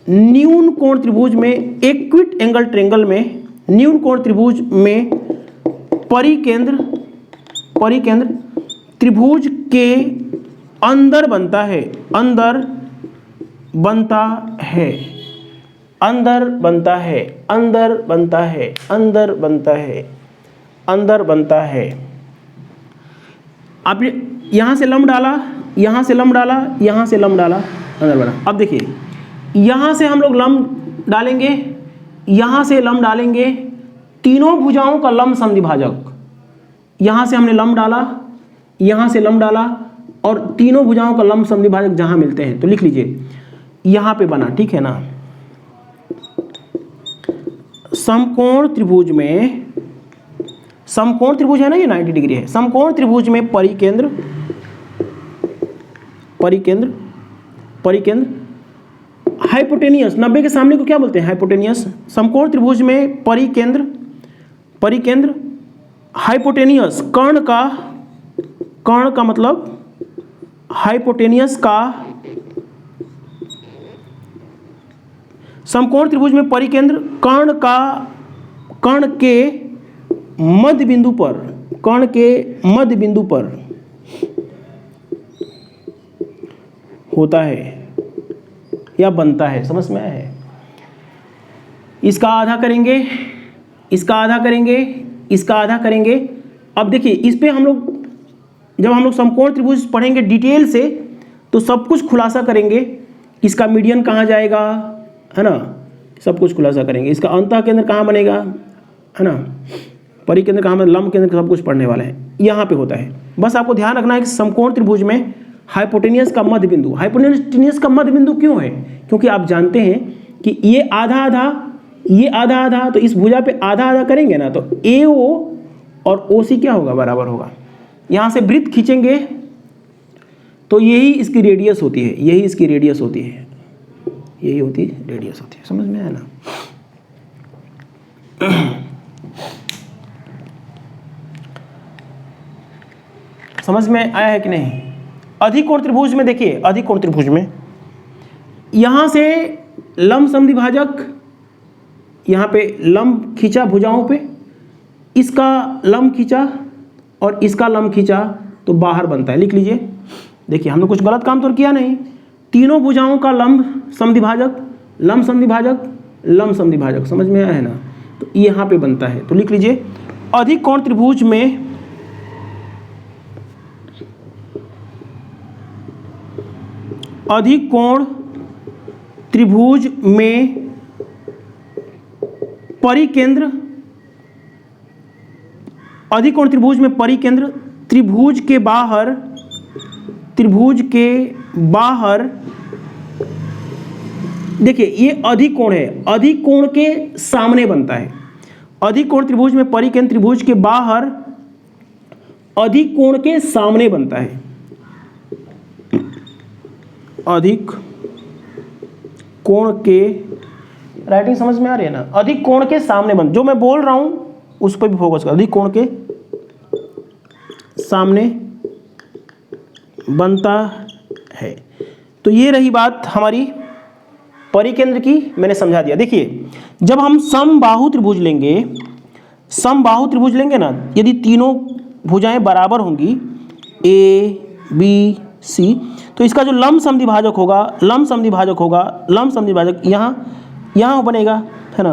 न्यून कोण त्रिभुज में इक्विट एंगल ट्रायंगल में, न्यून कोण त्रिभुज में परिकेंद्र, परिकेंद्र त्रिभुज के अंदर बनता है, अंदर बनता है, अंदर बनता है, अंदर बनता है, अंदर बनता है, अंदर बनता है। आपने यहां से लंब डाला, यहां से लंब डाला, यहां से लंब डाला, अंदर बना। अब देखिए यहां से हम लोग लंब डालेंगे, यहां से लंब डालेंगे, तीनों भुजाओं का लंब समद्विभाजक। यहां से हमने लंब डाला, यहां से लंब डाला, और तीनों भुजाओं का लंब समद्विभाजक जहां मिलते हैं, तो लिख लीजिए यहां पे बना। ठीक है ना, समकोण त्रिभुज में, समकोण त्रिभुज है ना, ये 90 डिग्री है। समकोण त्रिभुज में परिकेंद्र, परिकेंद्र, परिकेंद्र हाइपोटेनियस, 90 के सामने को क्या बोलते हैं? हाइपोटेनियस। समकोण त्रिभुज में परिकेंद्र, परिकेंद्र हाइपोटेनियस, कर्ण का, कर्ण का मतलब हाइपोटेनियस का, समकोण त्रिभुज में परिकेंद्र कर्ण का, कर्ण के मध्य बिंदु पर, कर्ण के मध्य बिंदु पर होता है या बनता है। समझ में आया है? इसका आधा करेंगे, इसका आधा करेंगे, इसका आधा करेंगे। अब देखिए इस पे हम लोग, जब हम लोग समकोण त्रिभुज पढ़ेंगे डिटेल से तो सब कुछ खुलासा करेंगे। इसका मीडियन कहाँ जाएगा, है ना, सब कुछ खुलासा करेंगे। इसका अंतः केंद्र कहाँ बनेगा, है ना, परिकेंद्र कहाँ बनेगा, लंब केंद्र, सब कुछ पढ़ने वाले हैं। यहाँ पे होता है। बस आपको ध्यान रखना है कि समकोण त्रिभुज में हाइपोटेनियस का मध्य बिंदु, हाइपोटेनियस का मध्य बिंदु क्यों है? क्योंकि आप जानते हैं कि ये आधा आधा, ये आधा आधा, तो इस भुजा पे आधा आधा करेंगे ना तो AO और OC क्या होगा? बराबर होगा। यहाँ से वृत्त खींचेंगे, तो यही इसकी रेडियस होती है, यही इसकी रेडियस होती है, यही होती है रेडियस होती है। समझ में आया ना? समझ में आया है कि नहीं? अधिकोण त्रिभुज में देखिए, अधिकोण त्रिभुज में यहां से लंब समद्विभाजक, यहां पे लंब खींचा भुजाओं पे, इसका लंब खींचा और इसका लंब खींचा, तो बाहर बनता है। लिख लीजिए, देखिए हमने कुछ गलत काम तो किया नहीं, तीनों भुजाओं का लंब समद्विभाजक, लंब समद्विभाजक, लंब समद्विभाजक। समझ में आया है ना? तो यहां पे बनता है। तो लिख लीजिए, अधिकोण त्रिभुज में अधिकोण त्रिभुज में परिकेंद्र, अधिकोण त्रिभुज में परिकेंद्र, त्रिभुज के बाहर, त्रिभुज के बाहर, देखिए ये अधिकोण है, अधिकोण के सामने बनता है। अधिकोण त्रिभुज में परिकेंद्र त्रिभुज के बाहर अधिकोण के सामने बनता है। अधिक कोण के, राइटिंग समझ में आ रही है ना? अधिक कोण के सामने बन, जो मैं बोल रहा हूं उस पर भी फोकस कर। अधिक कोण के सामने बनता है। तो ये रही बात हमारी परिकेंद्र की, मैंने समझा दिया। देखिए जब हम समबाहु त्रिभुज लेंगे, समबाहु त्रिभुज लेंगे ना, यदि तीनों भुजाएं बराबर होंगी ए बी सी, तो इसका जो लंब समद्विभाजक होगा, लंब समद्विभाजक होगा, लंब समद्विभाजक यहाँ बनेगा, है ना?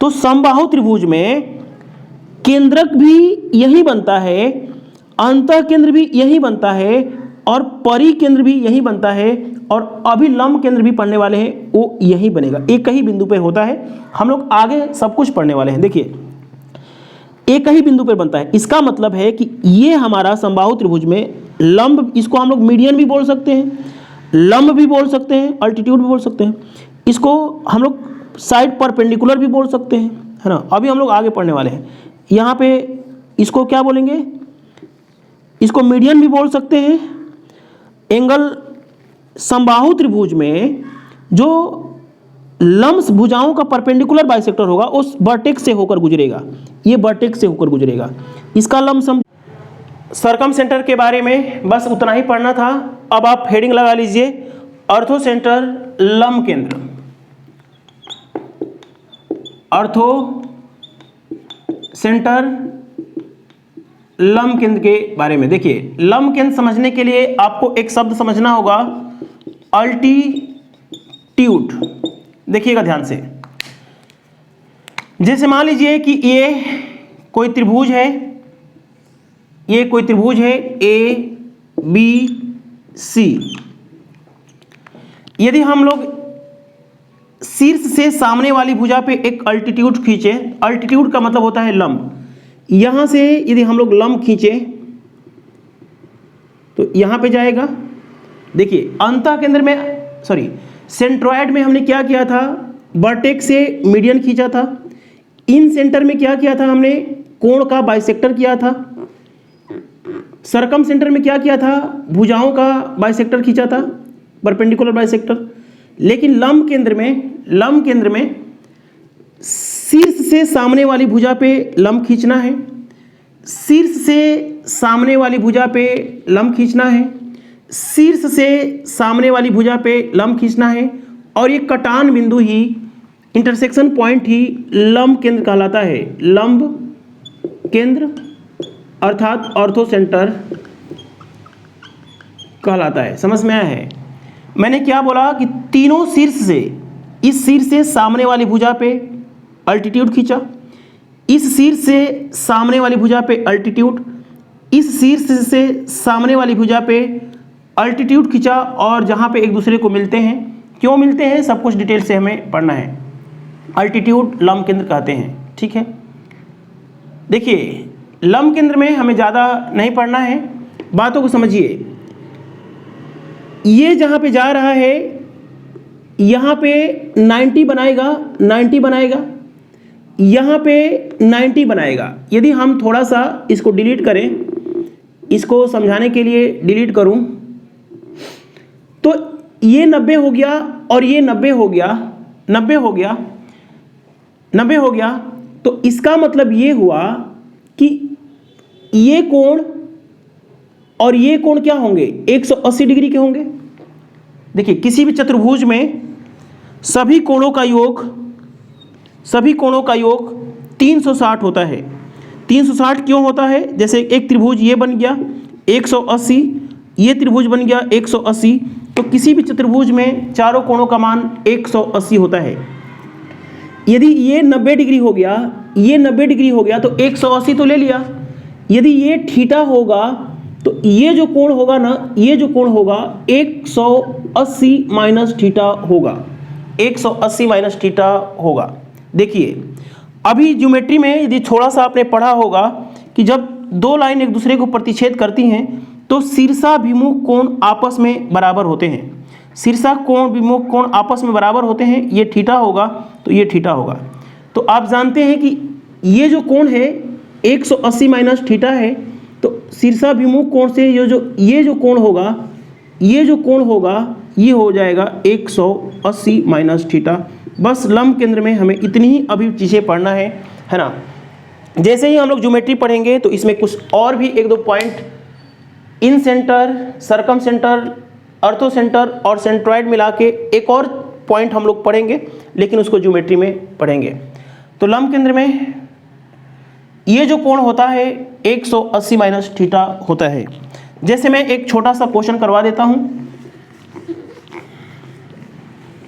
तो समबाहु त्रिभुज में केंद्रक भी यही बनता है, अंतः केंद्र भी यही बनता है, और परिकेंद्र भी यही बनता है, और अभिलंब केंद्र भी पढ़ने वाले हैं, वो यही बनेगा। एक ही बिंदु पर होता है, हम लोग आगे सब कुछ पढ़ने वाले हैं। देखिए एक ही बिंदु पर बनता है, इसका मतलब है कि ये हमारा समबाहु त्रिभुज में लंब, इसको हम लोग मीडियन भी बोल सकते हैं, लंब भी बोल सकते हैं, अल्टीट्यूड भी बोल सकते हैं, इसको हम लोग साइड परपेंडिकुलर भी बोल सकते हैं, है ना? अभी हम लोग आगे पढ़ने वाले हैं। यहाँ पे इसको क्या बोलेंगे? इसको मीडियन भी बोल सकते हैं। एंगल समबाहु त्रिभुज में जो लंब भुजाओं का परपेंडिकुलर बाइसेक्टर होगा, उस वर्टेक्स से होकर गुजरेगा, ये वर्टेक्स से होकर गुजरेगा। इसका लंब सम सरकम सेंटर के बारे में बस उतना ही पढ़ना था। अब आप हेडिंग लगा लीजिए, अर्थो सेंटर लंब केंद्र, अर्थो सेंटर लंब केंद्र के बारे में। देखिए लंब केंद्र समझने के लिए आपको एक शब्द समझना होगा, अल्टीट्यूड। देखिएगा ध्यान से, जैसे मान लीजिए कि ये कोई त्रिभुज है, ये कोई त्रिभुज है ए बी सी। यदि हम लोग शीर्ष से सामने वाली भुजा पे एक अल्टीट्यूड खींचे, अल्टीट्यूड का मतलब होता है लंब, यहां से यदि हम लोग लंब खींचे तो यहां पे जाएगा। देखिए अंतः केंद्र में, सॉरी सेंट्रॉयड में हमने क्या किया था? वर्टेक्स से मीडियन खींचा था। इन सेंटर में क्या किया था? हमने कोण का बाइसेक्टर किया था। सरकम सेंटर में क्या किया था? भुजाओं का बाइसेक्टर खींचा था, परपेंडिकुलर बाइसेक्टर। लेकिन लंब केंद्र में शीर्ष से सामने वाली भुजा पे लंब खींचना है, शीर्ष से सामने वाली भुजा पे लंब खींचना है, शीर्ष से सामने वाली भुजा पे लंब खींचना है, और ये कटान बिंदु ही, इंटरसेक्शन पॉइंट ही लंब केंद्र कहलाता है। लंब केंद्र अर्थात ऑर्थो सेंटर कहलाता है। समझ में आया है? मैंने क्या बोला कि तीनों शीर्ष से, इस शीर्ष से सामने वाली भुजा पे अल्टीट्यूड खींचा, इस शीर्ष से सामने वाली भुजा पे अल्टीट्यूड, इस शीर्ष से सामने वाली भुजा पे अल्टीट्यूड खींचा, और जहाँ पे एक दूसरे को मिलते हैं, क्यों मिलते हैं सब कुछ डिटेल से हमें पढ़ना है। अल्टीट्यूड लंब केंद्र कहते हैं, ठीक है? देखिए लंब केंद्र में हमें ज़्यादा नहीं पढ़ना है, बातों को समझिए। ये जहाँ पे जा रहा है, यहाँ पे 90 बनाएगा, 90 बनाएगा, यहाँ पे 90 बनाएगा। यदि हम थोड़ा सा इसको डिलीट करें, इसको समझाने के लिए डिलीट करूँ, तो ये 90 हो गया और ये 90 हो गया, 90 हो गया, 90 हो गया। तो इसका मतलब ये हुआ कि ये कोण और ये कोण क्या होंगे, 180 डिग्री के होंगे। देखिए किसी भी चतुर्भुज में सभी कोणों का योग 360 होता है। 360 क्यों होता है? जैसे एक त्रिभुज ये बन गया 180, ये त्रिभुज बन गया 180, तो किसी भी चतुर्भुज में चारों कोणों का मान 180 होता है। यदि ये 90 डिग्री हो गया, ये 90 डिग्री हो गया, तो 180 तो ले लिया। यदि ये थीटा होगा तो ये जो कोण होगा ना, ये जो कोण होगा 180 माइनस थीटा होगा, 180 माइनस थीटा होगा। देखिए अभी ज्योमेट्री में यदि थोड़ा सा आपने पढ़ा होगा कि जब दो लाइन एक दूसरे को प्रतिच्छेद करती हैं तो शीर्षाभिमुख कोण आपस में बराबर होते हैं। शीर्षा कोण विमुख कोण आपस में बराबर होते हैं। ये थीटा होगा तो ये थीटा होगा। तो आप जानते हैं कि ये जो कोण है 180 माइनस थीटा है, तो शीर्षाभिमुख कोण से ये जो कोण होगा, ये जो कोण होगा ये हो जाएगा 180 माइनस थीटा। बस लंब केंद्र में हमें इतनी ही अभी चीज़ें पढ़ना है ना। जैसे ही हम लोग ज्योमेट्री पढ़ेंगे तो इसमें कुछ और भी एक दो पॉइंट, इन सेंटर, सरकम सेंटर, अर्थो सेंटर और सेंट्रॉइड मिला के एक और पॉइंट हम लोग पढ़ेंगे, लेकिन उसको ज्योमेट्री में पढ़ेंगे। तो लंब केंद्र में ये जो कोण होता है 180 माइनस थीटा होता है। जैसे मैं एक छोटा सा क्वेश्चन करवा देता हूँ।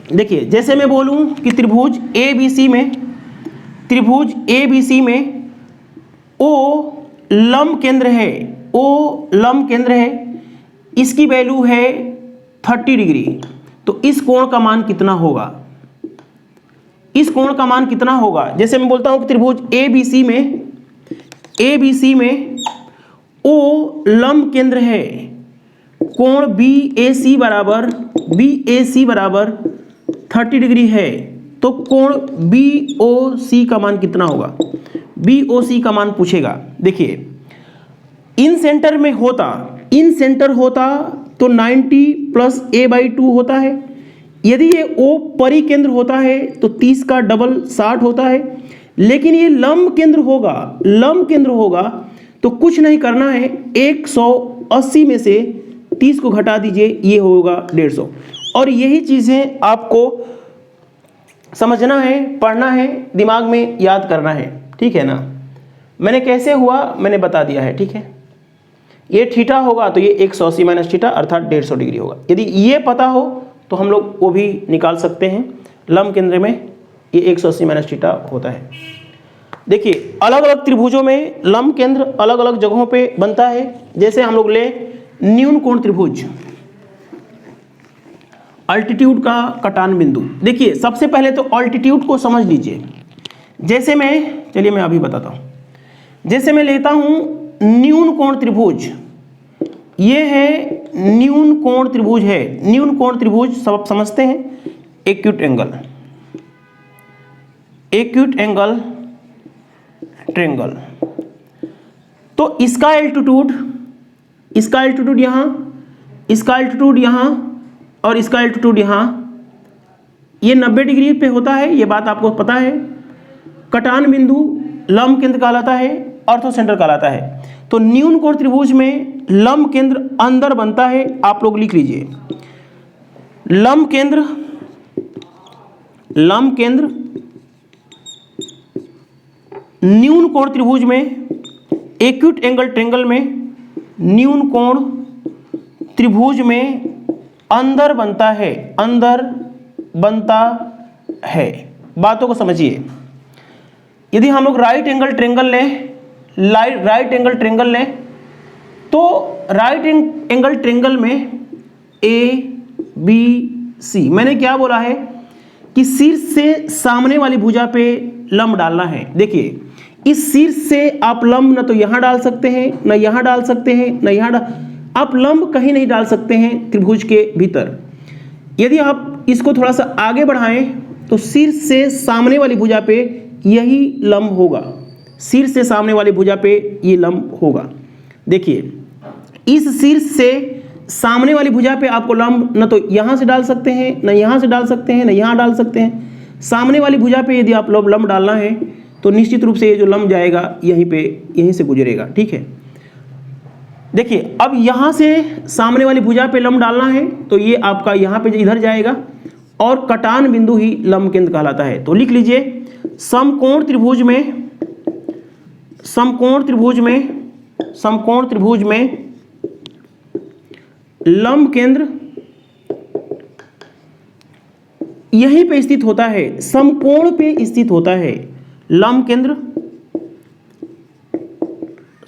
देखिए जैसे मैं बोलूं कि त्रिभुज ABC में O लंब केंद्र है, O लंब केंद्र है, इसकी वैल्यू है 30 डिग्री, तो इस कोण का मान कितना होगा? इस कोण का मान कितना होगा? जैसे मैं बोलता हूं कि त्रिभुज ABC में O लंब केंद्र है, कोण BAC बराबर 30 डिग्री है, तो कोण BOC का मान कितना होगा? BOC का मान पूछेगा। देखिए इन सेंटर होता तो 90 प्लस a/2 होता है। यदि ये O परिकेंद्र होता है तो 30 का डबल 60 होता है। लेकिन ये लंब केंद्र होगा तो कुछ नहीं करना है, 180 में से 30 को घटा दीजिए, ये होगा 150। और यही चीज़ें आपको समझना है, पढ़ना है, दिमाग में याद करना है, ठीक है ना। मैंने कैसे हुआ मैंने बता दिया है, ठीक है। ये थीटा होगा तो ये 180 माइनस थीटा अर्थात 150 डिग्री होगा। यदि ये पता हो तो हम लोग वो भी निकाल सकते हैं। लंब केंद्र में ये 180 माइनस थीटा होता है। देखिए अलग अलग त्रिभुजों में लंब केंद्र अलग अलग जगहों पे बनता है। जैसे हम लोग ले न्यून कोण त्रिभुज, अल्टीट्यूड का कटान बिंदु। देखिए सबसे पहले तो अल्टीट्यूड को समझ लीजिए। जैसे मैं अभी बताता हूँ। जैसे मैं लेता हूँ न्यून कोण त्रिभुज, ये है न्यून कोण त्रिभुज है। न्यून कोण त्रिभुज सब समझते हैं, एक्यूट एंगल ट्रायंगल। तो इसका एल्टीट्यूड यहाँ, इसका एल्टीट्यूड यहाँ और इसका एल्टीट्यूड यहाँ, ये 90 डिग्री पे होता है, ये बात आपको पता है। कटान बिंदु लंब केंद्र कहलाता है, ऑर्थो सेंटर कहलाता है। तो न्यून कोण त्रिभुज में लंब केंद्र अंदर बनता है, आप लोग लिख लीजिए। लंब केंद्र न्यून कोण त्रिभुज में, एक्यूट एंगल ट्रायंगल में, न्यून कोण त्रिभुज में अंदर बनता है। बातों को समझिए। यदि हम लोग राइट एंगल ट्रायंगल लें तो राइट एंगल ट्रायंगल में ABC, मैंने क्या बोला है कि शीर्ष से सामने वाली भुजा पे लंब डालना है। देखिए इस शीर्ष से आप लंब न तो यहां डाल सकते हैं, न यहां डाल सकते हैं, न यहां आप लंब कहीं नहीं डाल सकते हैं त्रिभुज के भीतर। यदि आप इसको थोड़ा सा आगे बढ़ाएं तो शीर्ष से सामने वाली भुजा पे यही लंब होगा, शीर्ष से सामने वाली भुजा पे ये लंब होगा। देखिए इस शीर्ष से सामने वाली भुजा पे आपको लंब न तो यहाँ से डाल सकते हैं, न यहाँ से डाल सकते हैं, न यहाँ डाल सकते हैं। सामने वाली भुजा पे यदि आप लंब डालना है तो निश्चित रूप से ये जो लंब जाएगा यहीं से गुजरेगा। ठीक है, देखिए अब यहाँ से सामने वाली भुजा पे लंब डालना है तो ये आपका यहाँ पे इधर जाएगा और कटान बिंदु ही लंब केंद्र कहलाता है। तो लिख लीजिए समकोण त्रिभुज में लंब केंद्र यहीं पे स्थित होता है, समकोण पे स्थित होता है। लंब केंद्र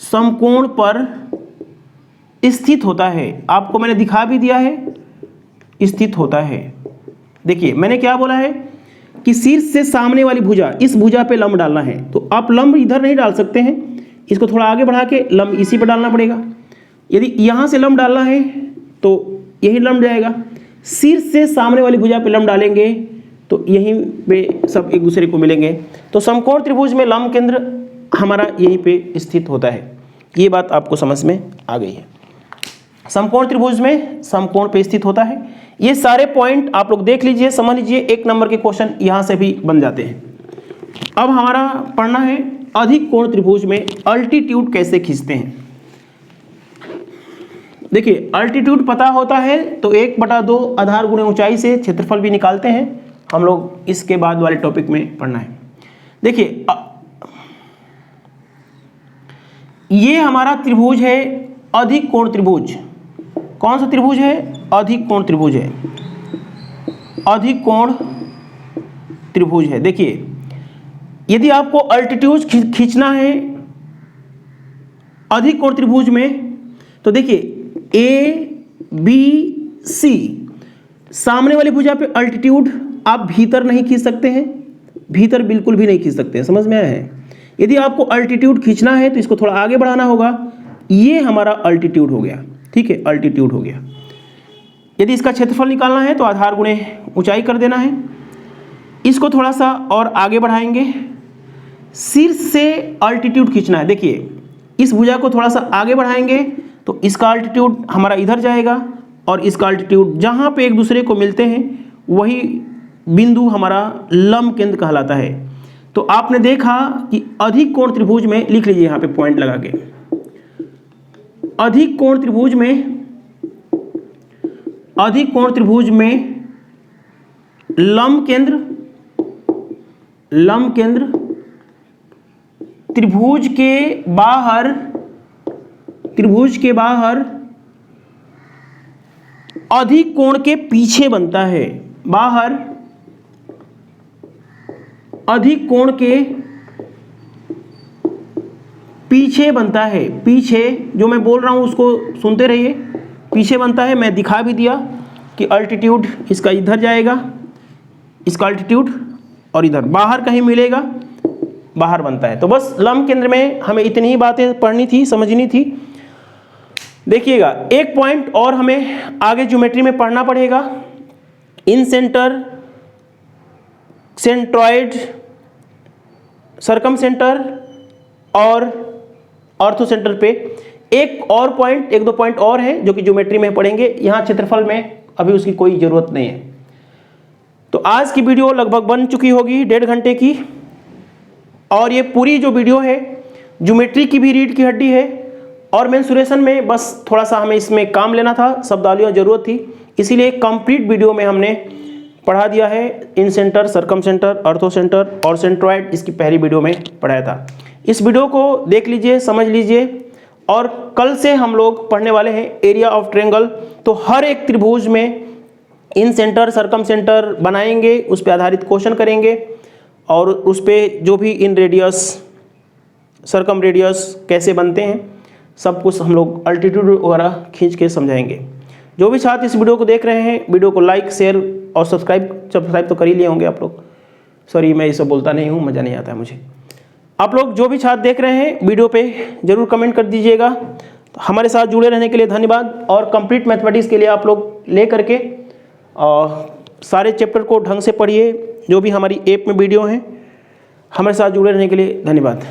समकोण पर स्थित होता है, आपको मैंने दिखा भी दिया है, स्थित होता है। देखिए मैंने क्या बोला है कि शीर्ष से सामने वाली भुजा, इस भुजा पे लंब डालना है तो आप लंब इधर नहीं डाल सकते हैं, इसको थोड़ा आगे बढ़ा के लंब इसी पे डालना पड़ेगा। यदि यहाँ से लंब डालना है तो यही लंब जाएगा, शीर्ष से सामने वाली भुजा पे लंब डालेंगे तो यहीं पे सब एक दूसरे को मिलेंगे। तो समकोण त्रिभुज में लंब केंद्र हमारा यहीं पे स्थित होता है। ये बात आपको समझ में आ गई है। समकोण त्रिभुज में समकोण पे स्थित होता है। ये सारे पॉइंट आप लोग देख लीजिए, समझ लीजिए, 1 नंबर के क्वेश्चन यहाँ से भी बन जाते हैं। अब हमारा पढ़ना है अधिक कोण त्रिभुज में अल्टीट्यूड कैसे खींचते हैं। देखिए अल्टीट्यूड पता होता है तो 1/2 आधार गुणे ऊंचाई से क्षेत्रफल भी निकालते हैं हम लोग, इसके बाद वाले टॉपिक में पढ़ना है। देखिए ये हमारा त्रिभुज है अधिक कोण त्रिभुज। कौन सा त्रिभुज है? अधिक कोण त्रिभुज है, अधिक कोण त्रिभुज है। देखिए यदि आपको अल्टीट्यूड खींचना है अधिक कोण त्रिभुज में तो देखिए ABC सामने वाली भुजा पे अल्टीट्यूड आप भीतर नहीं खींच सकते हैं, भीतर बिल्कुल भी नहीं खींच सकते हैं, समझ में आया है। यदि आपको अल्टीट्यूड खींचना है तो इसको थोड़ा आगे बढ़ाना होगा, ये हमारा अल्टीट्यूड हो गया। ठीक है, अल्टीट्यूड हो गया। यदि इसका क्षेत्रफल निकालना है तो आधार गुणे ऊंचाई कर देना है, इसको थोड़ा सा और आगे बढ़ाएंगे, शीर्ष से अल्टीट्यूड खींचना है। देखिए इस भुजा को थोड़ा सा आगे बढ़ाएंगे तो इसका अल्टीट्यूड हमारा इधर जाएगा और इसका अल्टीट्यूड जहाँ पे एक दूसरे को मिलते हैं वही बिंदु हमारा लंब केंद्र कहलाता है। तो आपने देखा कि अधिक कोण त्रिभुज में, लिख लीजिए यहाँ पे पॉइंट लगा के, अधिक कोण त्रिभुज में लंब केंद्र त्रिभुज के बाहर अधिक कोण के पीछे बनता है। बाहर अधिक कोण के पीछे बनता है। पीछे जो मैं बोल रहा हूं उसको सुनते रहिए, पीछे बनता है। मैं दिखा भी दिया कि अल्टीट्यूड इसका इधर जाएगा, इसका अल्टीट्यूड, और इधर बाहर कहीं मिलेगा, बाहर बनता है। तो बस लंब केंद्र में हमें इतनी ही बातें पढ़नी थी, समझनी थी। देखिएगा एक पॉइंट और हमें आगे ज्योमेट्री में पढ़ना पड़ेगा, इन सेंटर, सेंट्रॉइड, सरकम सेंटर और ऑर्थो सेंटर पे एक और पॉइंट, 1-2 पॉइंट और हैं जो कि ज्योमेट्री में पढ़ेंगे। यहाँ क्षेत्रफल में अभी उसकी कोई ज़रूरत नहीं है। तो आज की वीडियो लगभग बन चुकी होगी 1.5 घंटे की, और ये पूरी जो वीडियो है ज्योमेट्री की भी रीढ़ की हड्डी है, और मेंसुरेशन में बस थोड़ा सा हमें इसमें काम लेना था, शब्दावलियों ज़रूरत थी, इसीलिए कंप्लीट वीडियो में हमने पढ़ा दिया है। इन सेंटर, सरकम सेंटर, ऑर्थो सेंटर और सेंट्रॉइड, इसकी पहली वीडियो में पढ़ाया था। इस वीडियो को देख लीजिए, समझ लीजिए, और कल से हम लोग पढ़ने वाले हैं एरिया ऑफ ट्रायंगल। तो हर एक त्रिभुज में इन सेंटर, सरकम सेंटर बनाएंगे, उस पर आधारित क्वेश्चन करेंगे, और उस पर जो भी इन रेडियस, सरकम रेडियस कैसे बनते हैं, सब कुछ हम लोग अल्टीट्यूड वगैरह खींच के समझाएंगे। जो भी छात्र इस वीडियो को देख रहे हैं, वीडियो को लाइक, शेयर और सब्सक्राइब तो कर ही लिए होंगे आप लोग। सॉरी, मैं ये सब बोलता नहीं हूँ, मज़ा नहीं आता है मुझे। आप लोग जो भी छात्र देख रहे हैं वीडियो पे ज़रूर कमेंट कर दीजिएगा। तो हमारे साथ जुड़े रहने के लिए धन्यवाद। और कंप्लीट मैथमेटिक्स के लिए आप लोग ले करके सारे चैप्टर को ढंग से पढ़िए, जो भी हमारी ऐप में वीडियो हैं। हमारे साथ जुड़े रहने के लिए धन्यवाद।